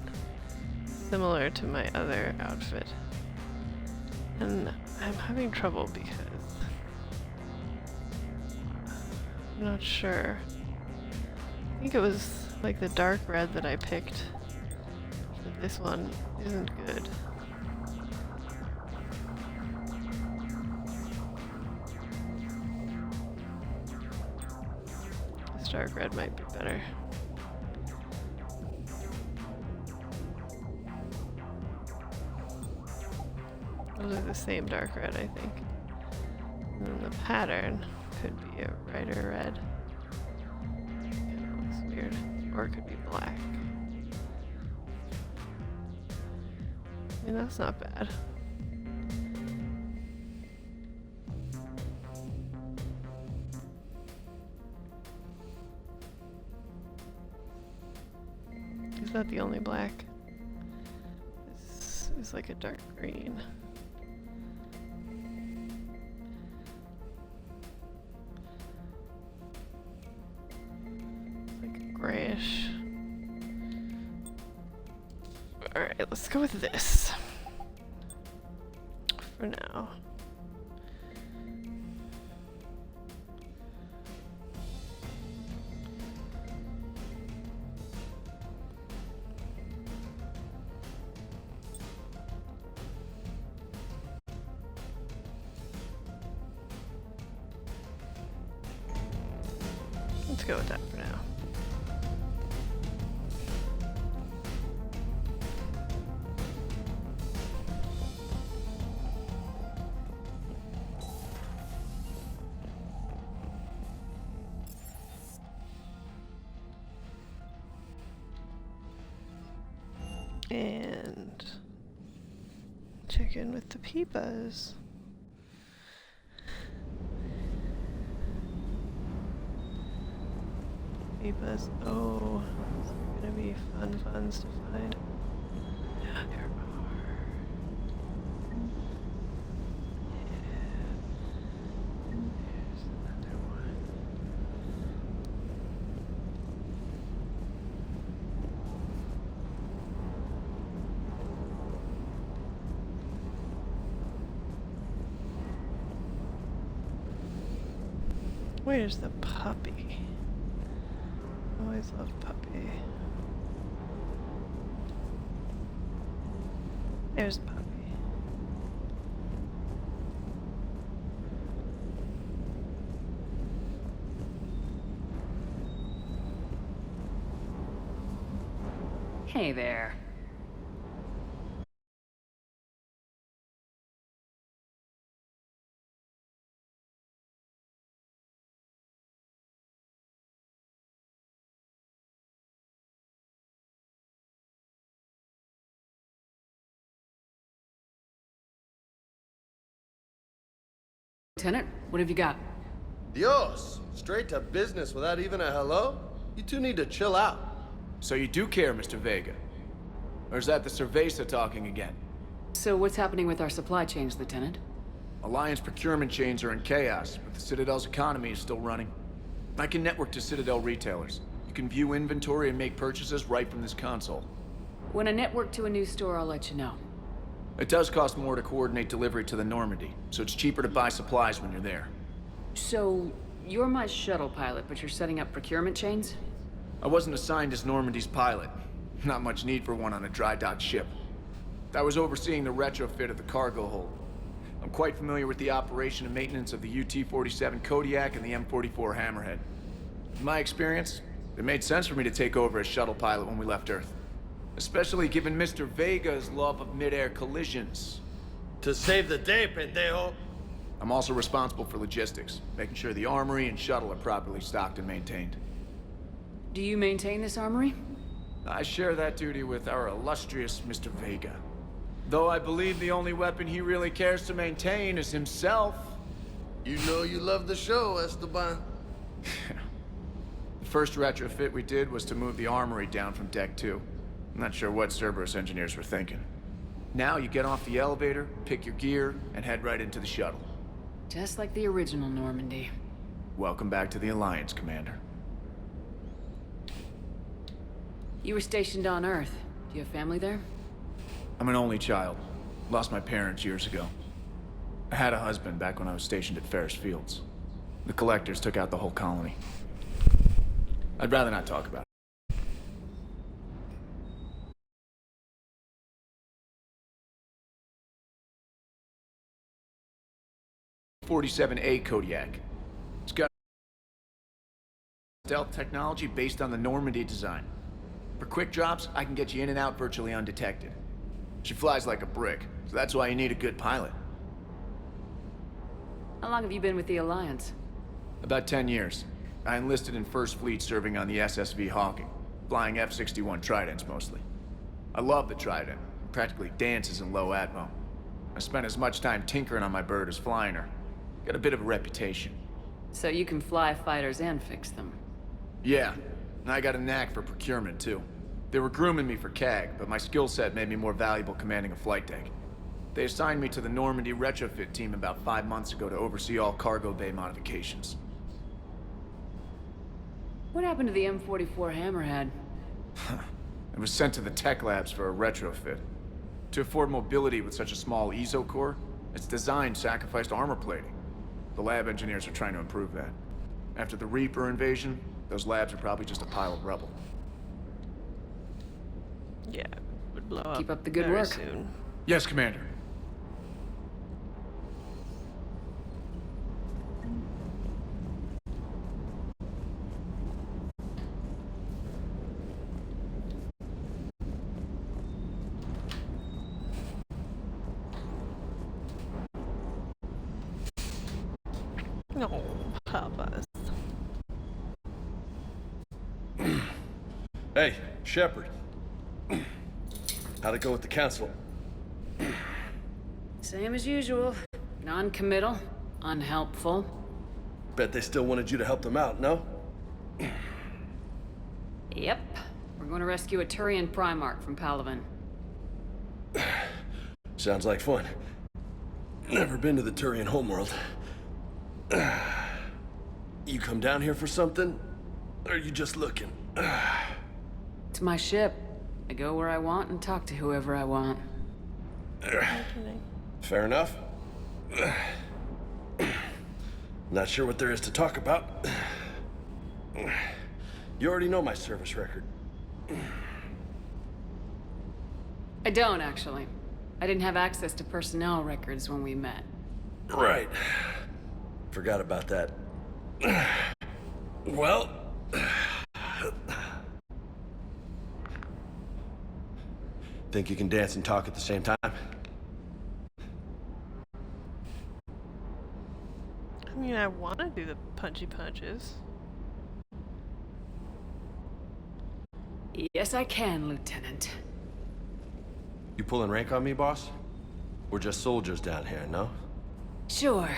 similar to my other outfit. And I'm having trouble because I'm not sure. I think it was like the dark red that I picked, but this one isn't good. This dark red might be better. Those are the same dark red, I think. And then the pattern could be a brighter red. It looks weird. Or it could be black. I mean, that's not bad. Is that the only black? This is like a dark green. Grayish. Alright, let's go with this for now. Let's go with that for now. And check in with the peepas. Peepas, oh, these are gonna be fun funds to find. Yeah, there are. There's another one. Where's the puppy? Always love puppy. There's puppy. Hey there. Lieutenant, what have you got? Dios! Straight to business without even a hello? You two need to chill out. So you do care, Mr. Vega? Or is that the Cerveza talking again? So what's happening with our supply chains, Lieutenant? Alliance procurement chains are in chaos, but the Citadel's economy is still running. I can network to Citadel retailers. You can view inventory and make purchases right from this console. When I network to a new store, I'll let you know. It does cost more to coordinate delivery to the Normandy, so it's cheaper to buy supplies when you're there. So, you're my shuttle pilot, but you're setting up procurement chains? I wasn't assigned as Normandy's pilot. Not much need for one on a dry dock ship. I was overseeing the retrofit of the cargo hold. I'm quite familiar with the operation and maintenance of the UT-47 Kodiak and the M44 Hammerhead. In my experience, it made sense for me to take over as shuttle pilot when we left Earth. Especially given Mr. Vega's love of mid-air collisions. To save the day, pendejo! I'm also responsible for logistics, making sure the armory and shuttle are properly stocked and maintained. Do you maintain this armory? I share that duty with our illustrious Mr. Vega. Though I believe the only weapon he really cares to maintain is himself. You know you love the show, Esteban. The first retrofit we did was to move the armory down from Deck 2. I'm not sure what Cerberus engineers were thinking. Now you get off the elevator, pick your gear, and head right into the shuttle. Just like the original Normandy. Welcome back to the Alliance, Commander. You were stationed on Earth. Do you have family there? I'm an only child. Lost my parents years ago. I had a husband back when I was stationed at Ferris Fields. The Collectors took out the whole colony. I'd rather not talk about it. 47A Kodiak. It's got stealth technology based on the Normandy design. For quick drops, I can get you in and out virtually undetected. She flies like a brick, so that's why you need a good pilot. How long have you been with the Alliance? About 10 years. I enlisted in First Fleet serving on the SSV Hawking, flying F-61 Tridents mostly. I love the Trident. It practically dances in low atmo. I spent as much time tinkering on my bird as flying her. Got a bit of a reputation. So you can fly fighters and fix them? Yeah, and I got a knack for procurement too. They were grooming me for CAG, but my skill set made me more valuable commanding a flight deck. They assigned me to the Normandy retrofit team about 5 months ago to oversee all cargo bay modifications. What happened to the M44 Hammerhead? It was sent to the tech labs for a retrofit. To afford mobility with such a small ESO core, its design sacrificed armor plating. The lab engineers are trying to improve that. After the Reaper invasion, those labs are probably just a pile of rubble. Yeah, it would blow up. Keep up the good very work. Soon. Yes, Commander. No, Papas. Hey, Shepard. How'd it go with the Council? Same as usual. Non-committal, unhelpful. Bet they still wanted you to help them out, no? Yep. We're going to rescue a Turian Primarch from Palaven. Sounds like fun. Never been to the Turian homeworld. You come down here for something? Or are you just looking? It's my ship. I go where I want and talk to whoever I want. Fair enough. Not sure what there is to talk about. You already know my service record. I don't, actually. I didn't have access to personnel records when we met. Right. Forgot about that. Well... Think you can dance and talk at the same time? I mean, I want to do the punchy punches. Yes, I can, Lieutenant. You pulling rank on me, boss? We're just soldiers down here, no? Sure.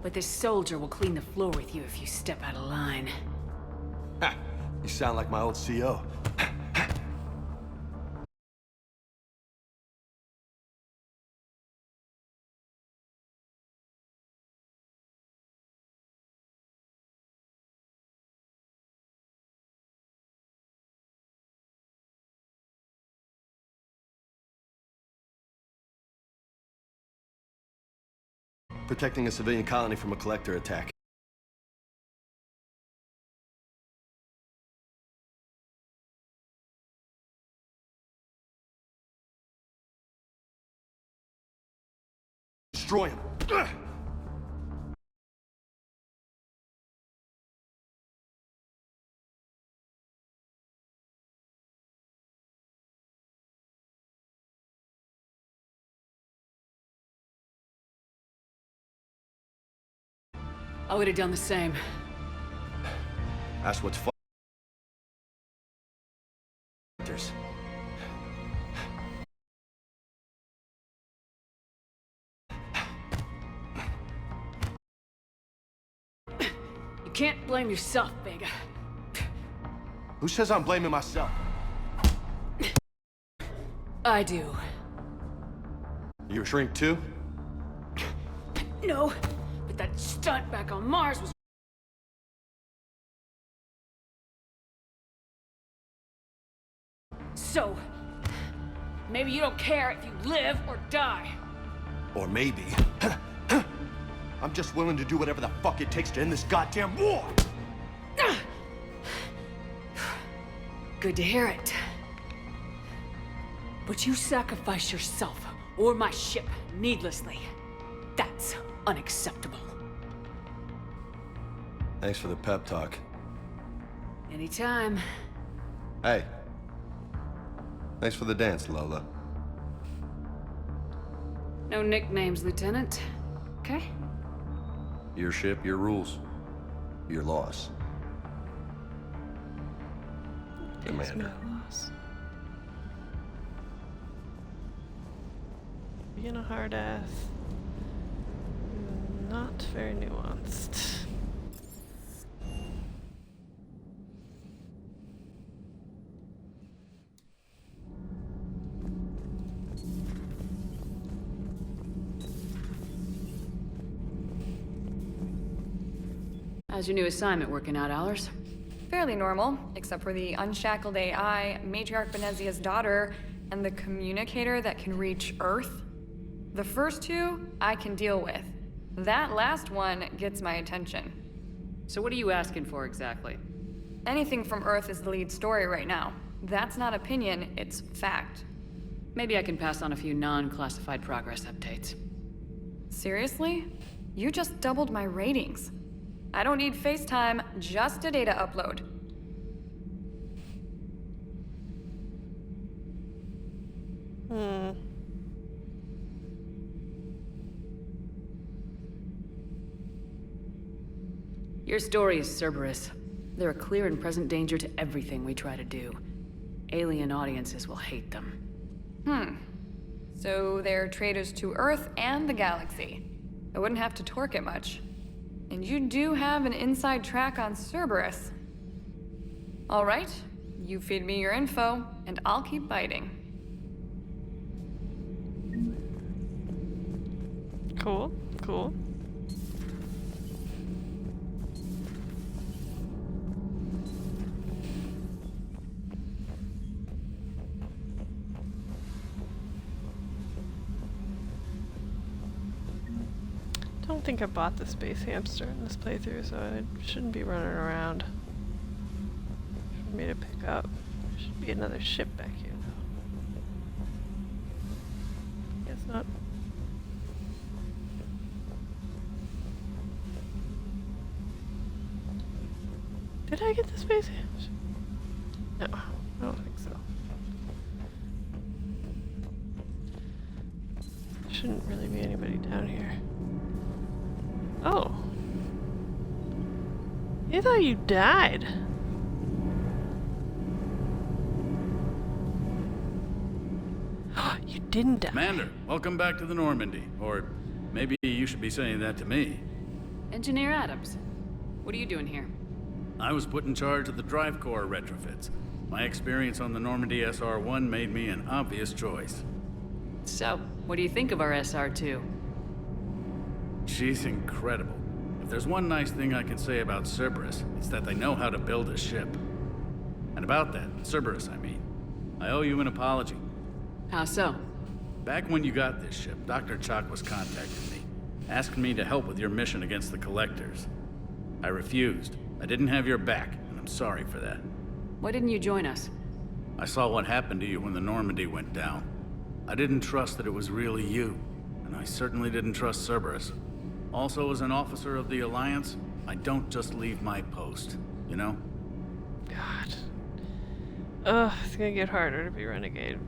But this soldier will clean the floor with you if you step out of line. Ha! You sound like my old CO. Protecting a civilian colony from a collector attack. Destroy him. I would have done the same. That's what's fun. You can't blame yourself, Vega. Who says I'm blaming myself? I do. You a shrink too? No, but that stunt back on Mars was So, maybe you don't care if you live or die. Or maybe... I'm just willing to do whatever the fuck it takes to end this goddamn war! Good to hear it. But you sacrifice yourself or my ship needlessly. That's unacceptable. Thanks for the pep talk. Anytime. Hey. Thanks for the dance, Lola. No nicknames, Lieutenant. Okay? Your ship, your rules. Your loss. Commander. Being a hard ass. Not very nuanced. How's your new assignment working out, Allers? Fairly normal, except for the unshackled AI, Matriarch Benezia's daughter, and the communicator that can reach Earth. The first two, I can deal with. That last one gets my attention. So what are you asking for exactly? Anything from Earth is the lead story right now. That's not opinion, it's fact. Maybe I can pass on a few non-classified progress updates. Seriously? You just doubled my ratings. I don't need FaceTime, just a data upload. Your story is Cerberus. They're a clear and present danger to everything we try to do. Alien audiences will hate them. So they're traitors to Earth and the galaxy. I wouldn't have to torque it much. And you do have an inside track on Cerberus. All right, you feed me your info, and I'll keep biting. Cool, cool. I don't think I bought the space hamster in this playthrough, so I shouldn't be running around for me to pick up. There should be another ship back here though. Guess not. Did I get the space hamster? No, I don't think so. There shouldn't really be anybody down here. Oh. I thought you died. You didn't die. Commander, welcome back to the Normandy. Or maybe you should be saying that to me. Engineer Adams, what are you doing here? I was put in charge of the drive core retrofits. My experience on the Normandy SR1 made me an obvious choice. So, what do you think of our SR2? She's incredible. If there's one nice thing I can say about Cerberus, it's that they know how to build a ship. And about that, Cerberus, I mean, I owe you an apology. How so? Back when you got this ship, Dr. Chakwas contacted me, asking me to help with your mission against the Collectors. I refused. I didn't have your back, and I'm sorry for that. Why didn't you join us? I saw what happened to you when the Normandy went down. I didn't trust that it was really you, and I certainly didn't trust Cerberus. Also, as an officer of the Alliance, I don't just leave my post, you know? God. Ugh, it's gonna get harder to be Renegade.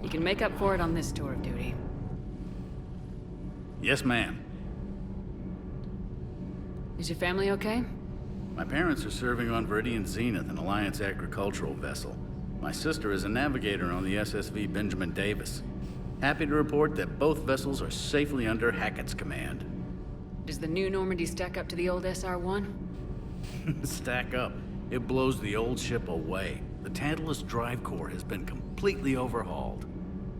You can make up for it on this tour of duty. Yes, ma'am. Is your family okay? My parents are serving on Viridian Zenith, an Alliance agricultural vessel. My sister is a navigator on the SSV Benjamin Davis. Happy to report that both vessels are safely under Hackett's command. Does the new Normandy stack up to the old SR1? Stack up. It blows the old ship away. The Tantalus drive core has been completely overhauled.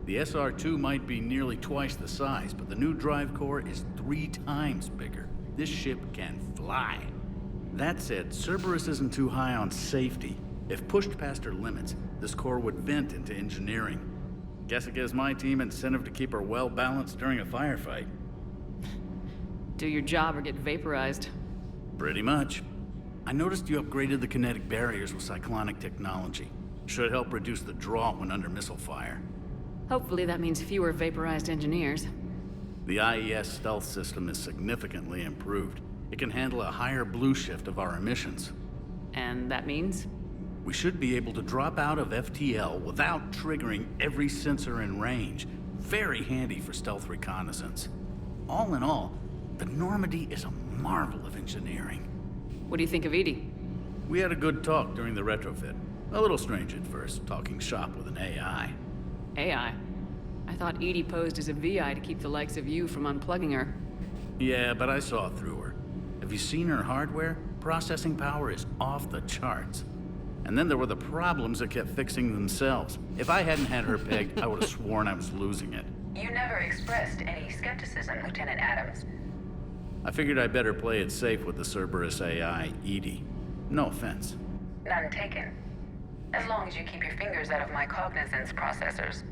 The SR2 might be nearly twice the size, but the new drive core is 3 times bigger. This ship can fly. That said, Cerberus isn't too high on safety. If pushed past her limits, this core would vent into engineering. Guess it gives my team incentive to keep her well-balanced during a firefight. Do your job or get vaporized. Pretty much. I noticed you upgraded the kinetic barriers with cyclonic technology. Should help reduce the draw when under missile fire. Hopefully that means fewer vaporized engineers. The IES stealth system is significantly improved. It can handle a higher blue shift of our emissions. And that means? We should be able to drop out of FTL without triggering every sensor in range. Very handy for stealth reconnaissance. All in all, the Normandy is a marvel of engineering. What do you think of Edie? We had a good talk during the retrofit. A little strange at first, talking shop with an AI. AI? I thought Edie posed as a VI to keep the likes of you from unplugging her. Yeah, but I saw through her. Have you seen her hardware? Processing power is off the charts. And then there were the problems that kept fixing themselves. If I hadn't had her pegged, I would have sworn I was losing it. You never expressed any skepticism, Lieutenant Adams. I figured I'd better play it safe with the Cerberus AI, Edie. No offense. None taken. As long as you keep your fingers out of my cognizance processors.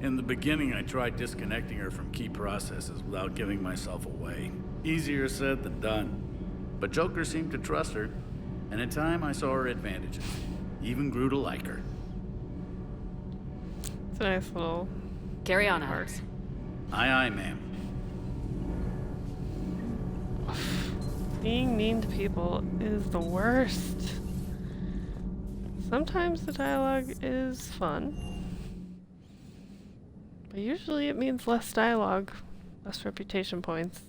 In the beginning, I tried disconnecting her from key processes without giving myself away. Easier said than done. But Joker seemed to trust her, and in time I saw her advantages. Even grew to like her. It's a nice little... Carry on, Adams. Aye, aye, ma'am. Being mean to people is the worst. Sometimes the dialogue is fun. But usually it means less dialogue, less reputation points,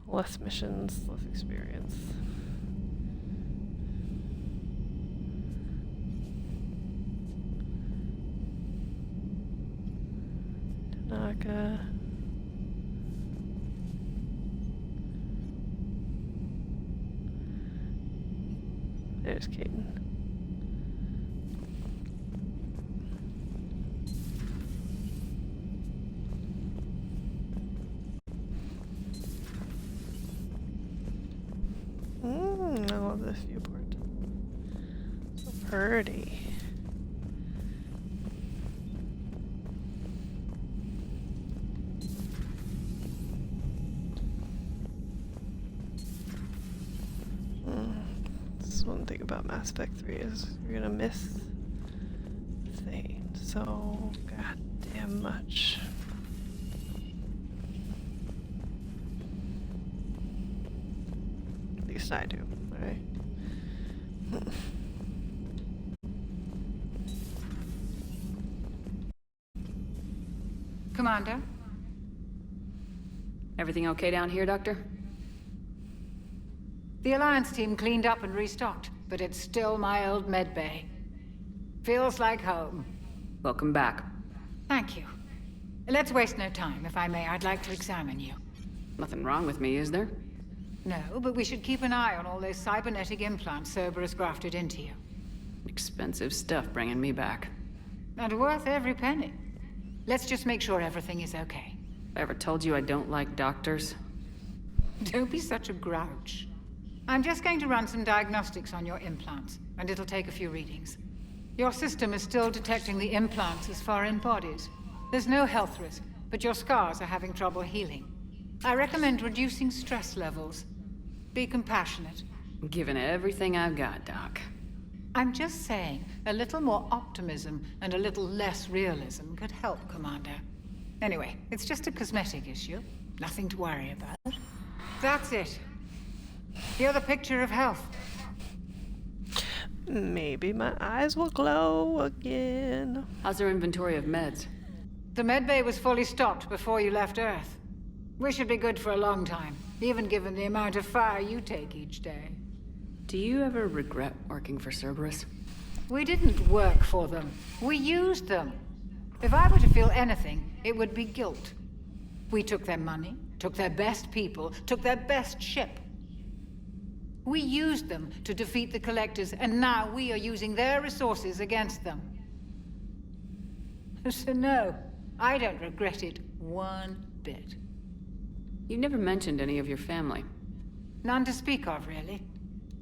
less missions, less experience. Tanaka. There's Kaidan. I love this viewport. So pretty. That's one thing about Mass Effect 3 is you're gonna miss things so goddamn much. At least I do, right? Commander? Everything okay down here, Doctor? The Alliance team cleaned up and restocked, but it's still my old med bay. Feels like home. Welcome back. Thank you. Let's waste no time. If I may, I'd like to examine you. Nothing wrong with me, is there? No, but we should keep an eye on all those cybernetic implants Cerberus grafted into you. Expensive stuff bringing me back. And worth every penny. Let's just make sure everything is okay. I ever told you I don't like doctors? Don't be such a grouch. I'm just going to run some diagnostics on your implants, and it'll take a few readings. Your system is still detecting the implants as foreign bodies. There's no health risk, but your scars are having trouble healing. I recommend reducing stress levels. Be compassionate. Given everything I've got, Doc. I'm just saying, a little more optimism and a little less realism could help, Commander. Anyway, it's just a cosmetic issue. Nothing to worry about. That's it. You're the picture of health. Maybe my eyes will glow again. How's our inventory of meds? The medbay was fully stocked before you left Earth. We should be good for a long time, even given the amount of fire you take each day. Do you ever regret working for Cerberus? We didn't work for them. We used them. If I were to feel anything, it would be guilt. We took their money, took their best people, took their best ship. We used them to defeat the Collectors, and now we are using their resources against them. So no, I don't regret it one bit. You never mentioned any of your family. None to speak of, really.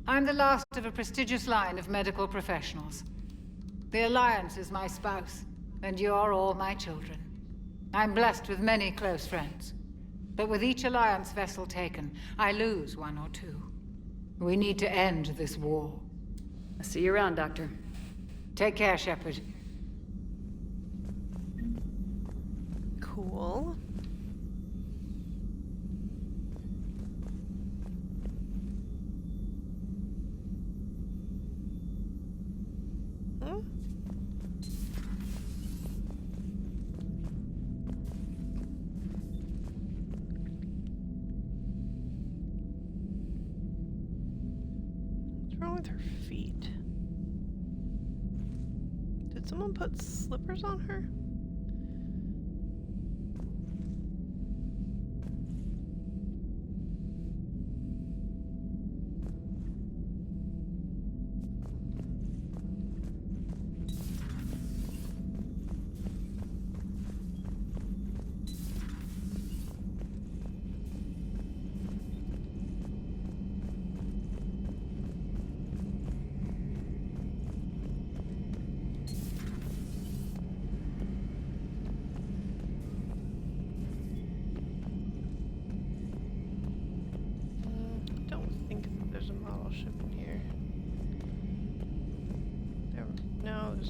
I'm the last of a prestigious line of medical professionals. The Alliance is my spouse, and you're all my children. I'm blessed with many close friends. But with each Alliance vessel taken, I lose one or two. We need to end this war. I'll see you around, Doctor. Take care, Shepard. Cool. What's wrong with her feet? Did someone put slippers on her?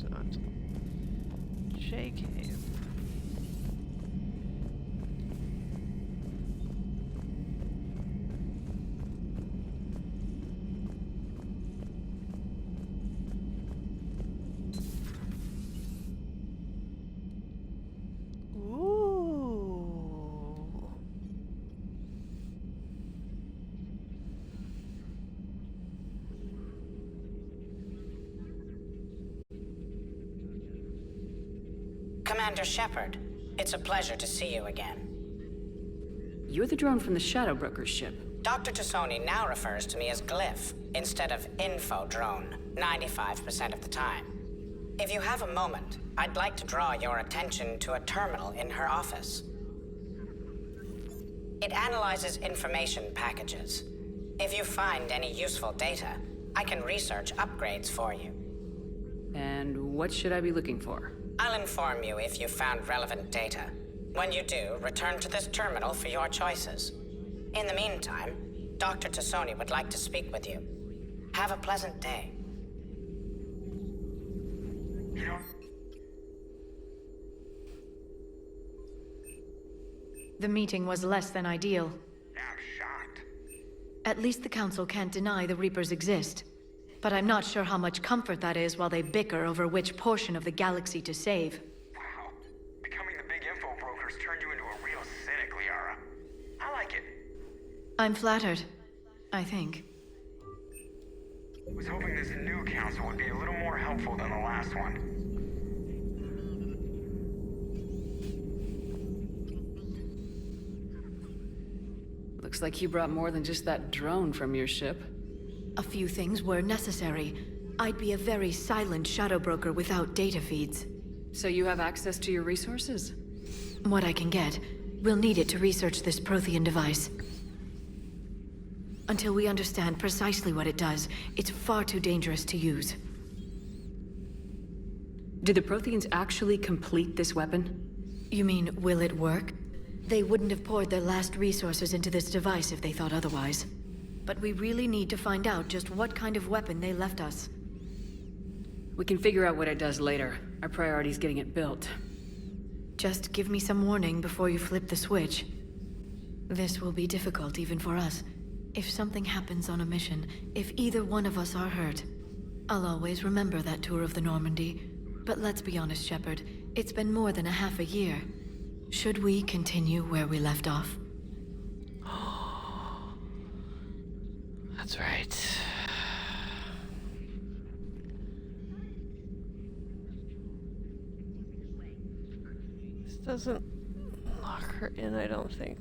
Not. J cave. Commander Shepard, it's a pleasure to see you again. You're the drone from the Shadow Broker's ship. Dr. T-Soni now refers to me as Glyph, instead of Info Drone, 95% of the time. If you have a moment, I'd like to draw your attention to a terminal in her office. It analyzes information packages. If you find any useful data, I can research upgrades for you. And what should I be looking for? I'll inform you if you found relevant data. When you do, return to this terminal for your choices. In the meantime, Dr. T-Soni would like to speak with you. Have a pleasant day. The meeting was less than ideal. I'm shocked. At least the Council can't deny the Reapers exist. But I'm not sure how much comfort that is while they bicker over which portion of the galaxy to save. Wow. Becoming the big info brokers turned you into a real cynic, Liara. I like it. I'm flattered. I think. Was hoping this new council would be a little more helpful than the last one. Looks like you brought more than just that drone from your ship. A few things were necessary. I'd be a very silent shadow broker without data feeds. So you have access to your resources? What I can get. We'll need it to research this Prothean device. Until we understand precisely what it does, it's far too dangerous to use. Did the Protheans actually complete this weapon? You mean, will it work? They wouldn't have poured their last resources into this device if they thought otherwise. But we really need to find out just what kind of weapon they left us. We can figure out what it does later. Our priority is getting it built. Just give me some warning before you flip the switch. This will be difficult even for us. If something happens on a mission, if either one of us are hurt, I'll always remember that tour of the Normandy. But let's be honest, Shepard. It's been more than a half a year. Should we continue where we left off? That's right. This doesn't lock her in, I don't think.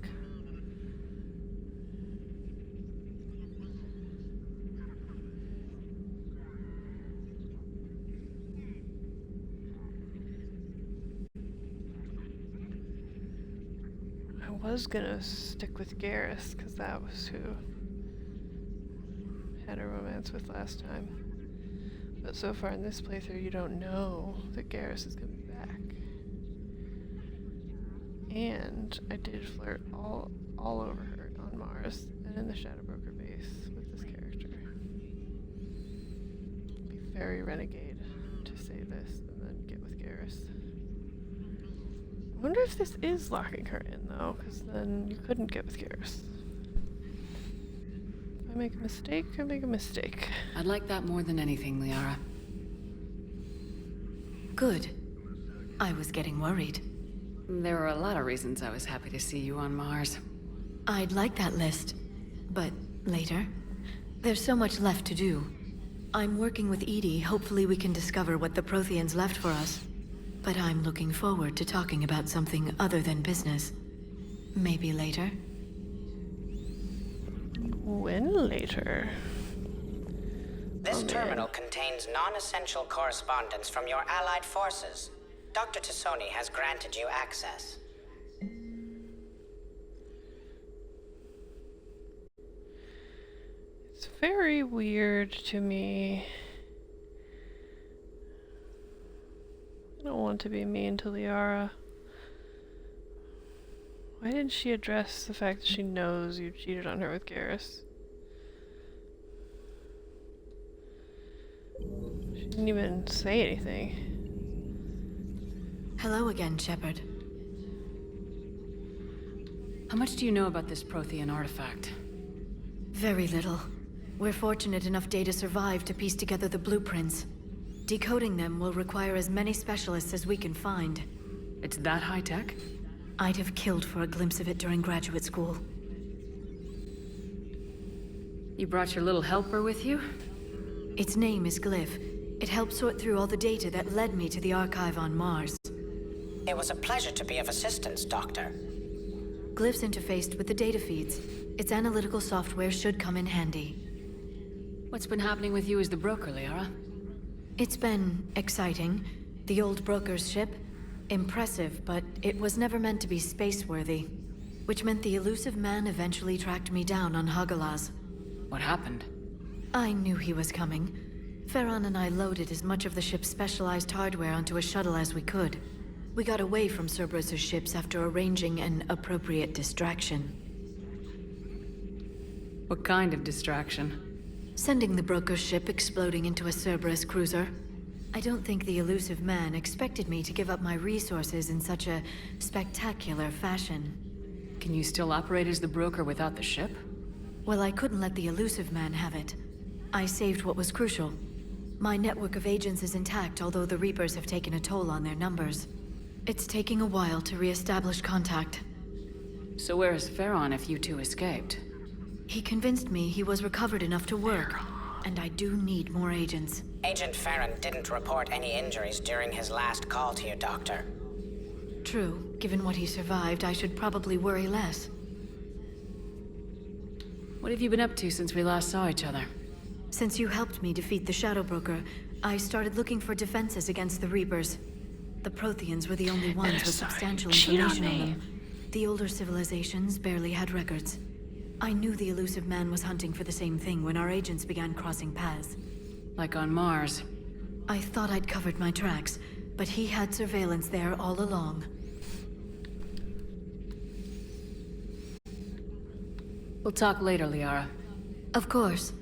I was gonna stick with Garrus, because that was who had a romance with last time. But so far in this playthrough, you don't know that Garrus is coming back. And I did flirt all over her on Mars and in the Shadowbroker base with this character. It'd be very renegade to say this and then get with Garrus. I wonder if this is locking her in though, because then you couldn't get with Garrus. If I make a mistake, I make a mistake. I'd like that more than anything, Liara. Good. I was getting worried. There were a lot of reasons I was happy to see you on Mars. I'd like that list, but later. There's so much left to do. I'm working with Edie. Hopefully we can discover what the Protheans left for us. But I'm looking forward to talking about something other than business. Maybe later. When later? This terminal contains non-essential correspondence from your allied forces. Dr. T-Soni has granted you access. It's very weird to me. I don't want to be mean to Liara. Why didn't she address the fact that she knows you cheated on her with Garrus? She didn't even say anything. Hello again, Shepard. How much do you know about this Prothean artifact? Very little. We're fortunate enough Data survived to piece together the blueprints. Decoding them will require as many specialists as we can find. It's that high-tech? I'd have killed for a glimpse of it during graduate school. You brought your little helper with you? Its name is Glyph. It helped sort through all the data that led me to the archive on Mars. It was a pleasure to be of assistance, Doctor. Glyph's interfaced with the data feeds. Its analytical software should come in handy. What's been happening with you as the broker, Liara? It's been exciting. The old broker's ship, impressive, but it was never meant to be space-worthy. Which meant the elusive man eventually tracked me down on Hagalaz. What happened? I knew he was coming. Farron and I loaded as much of the ship's specialized hardware onto a shuttle as we could. We got away from Cerberus' ships after arranging an appropriate distraction. What kind of distraction? Sending the broker's ship exploding into a Cerberus cruiser. I don't think the elusive man expected me to give up my resources in such a spectacular fashion. Can you still operate as the broker without the ship? Well, I couldn't let the elusive man have it. I saved what was crucial. My network of agents is intact, although the Reapers have taken a toll on their numbers. It's taking a while to re-establish contact. So where is Farron if you two escaped? He convinced me he was recovered enough to work, and I do need more agents. Agent Farron didn't report any injuries during his last call to you, Doctor. True. Given what he survived, I should probably worry less. What have you been up to since we last saw each other? Since you helped me defeat the Shadow Broker, I started looking for defenses against the Reapers. The Protheans were the only ones with substantial information on them. The older civilizations barely had records. I knew the elusive man was hunting for the same thing when our agents began crossing paths. Like on Mars. I thought I'd covered my tracks, but he had surveillance there all along. We'll talk later, Liara. Of course.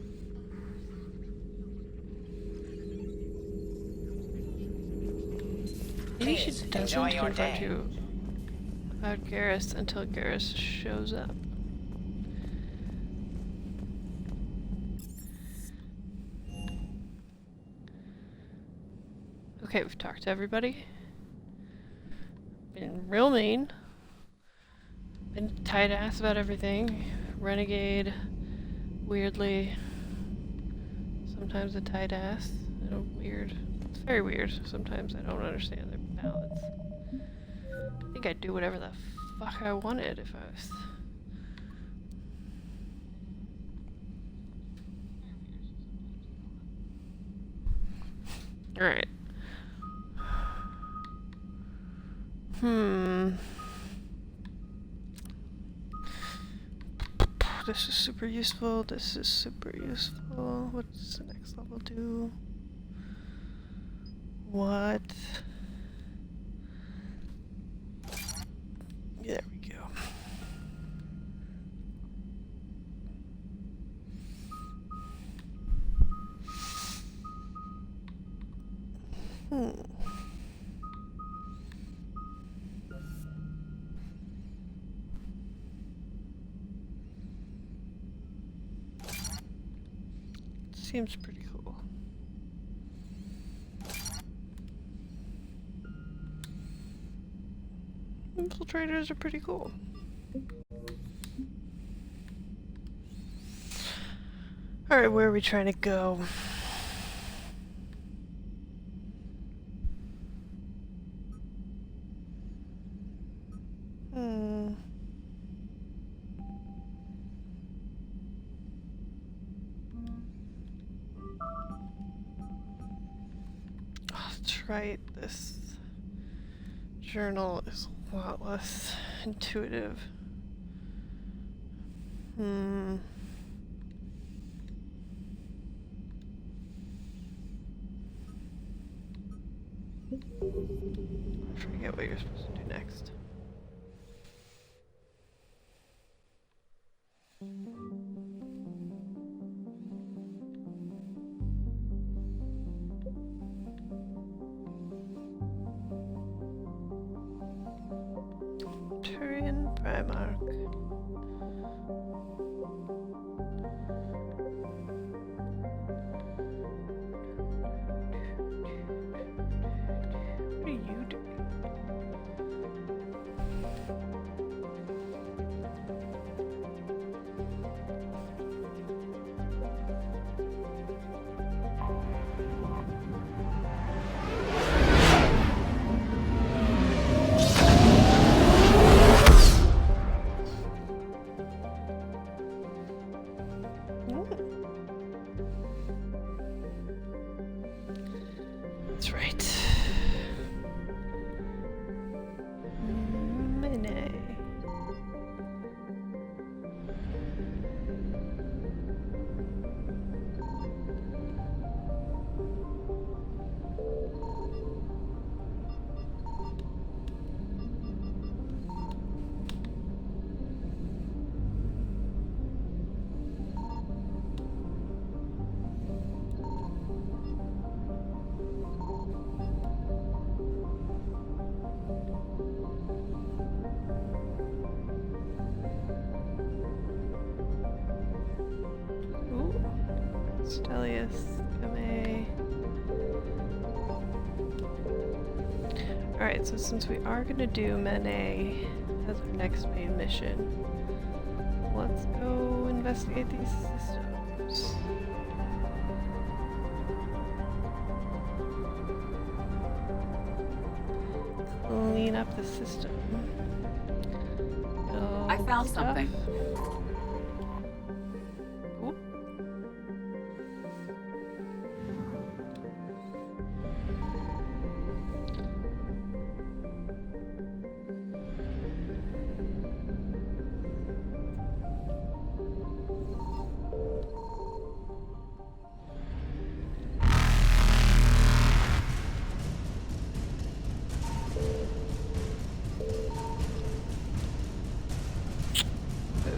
Maybe she doesn't refer to about Garrus until Garrus shows up. Okay, we've talked to everybody. Been real mean. Been tight ass about everything. Renegade. Weirdly. Sometimes a tight ass. Weird. It's very weird. Sometimes I don't understand their balance. I think I'd do whatever the fuck I wanted if I was... Alright. This is super useful. This is super useful. What's the next level do? What? There we go. Seems pretty cool. Infiltrators are pretty cool. Alright, where are we trying to go? Right, this journal is a lot less intuitive. I forget what you're supposed to do next. Turian Primarch. What are you doing? That's right. Gemmae. Alright, so since we are going to do Mene as our next main mission, let's go investigate these systems. Clean up the system. I found something.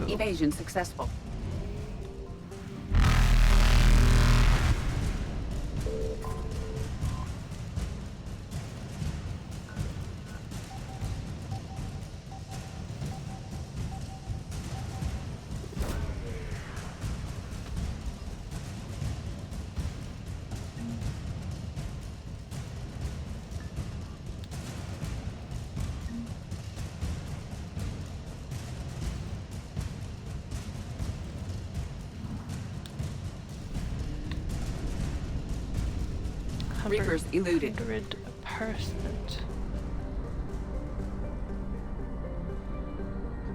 Evasion successful. Reapers eluded. 100%.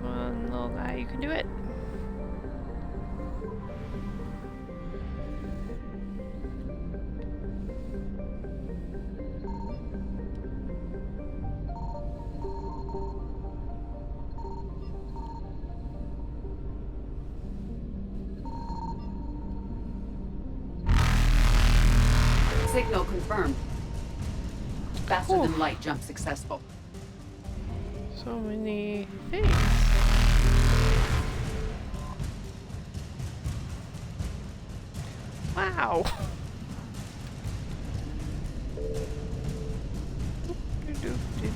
Come on, little guy, you can do it. Faster than light jump successful. So many things. Wow.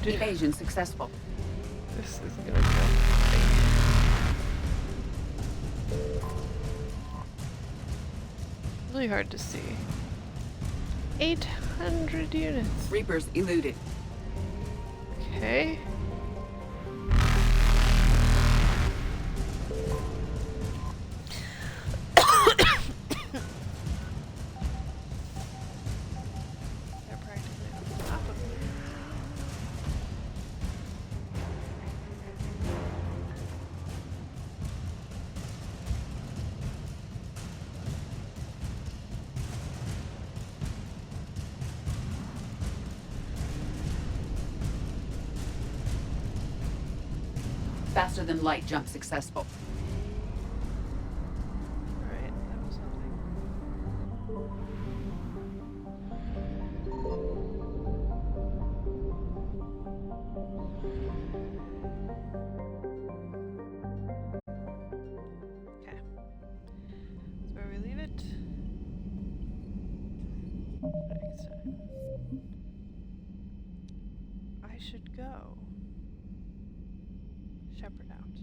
Evasion successful. This is gonna be really hard to see. 800 units. Reapers eluded. Okay. They're practically on top of me. Faster than light jump successful. Alright, that was okay. That's where we leave it. Next time. I should go. Shepherd out.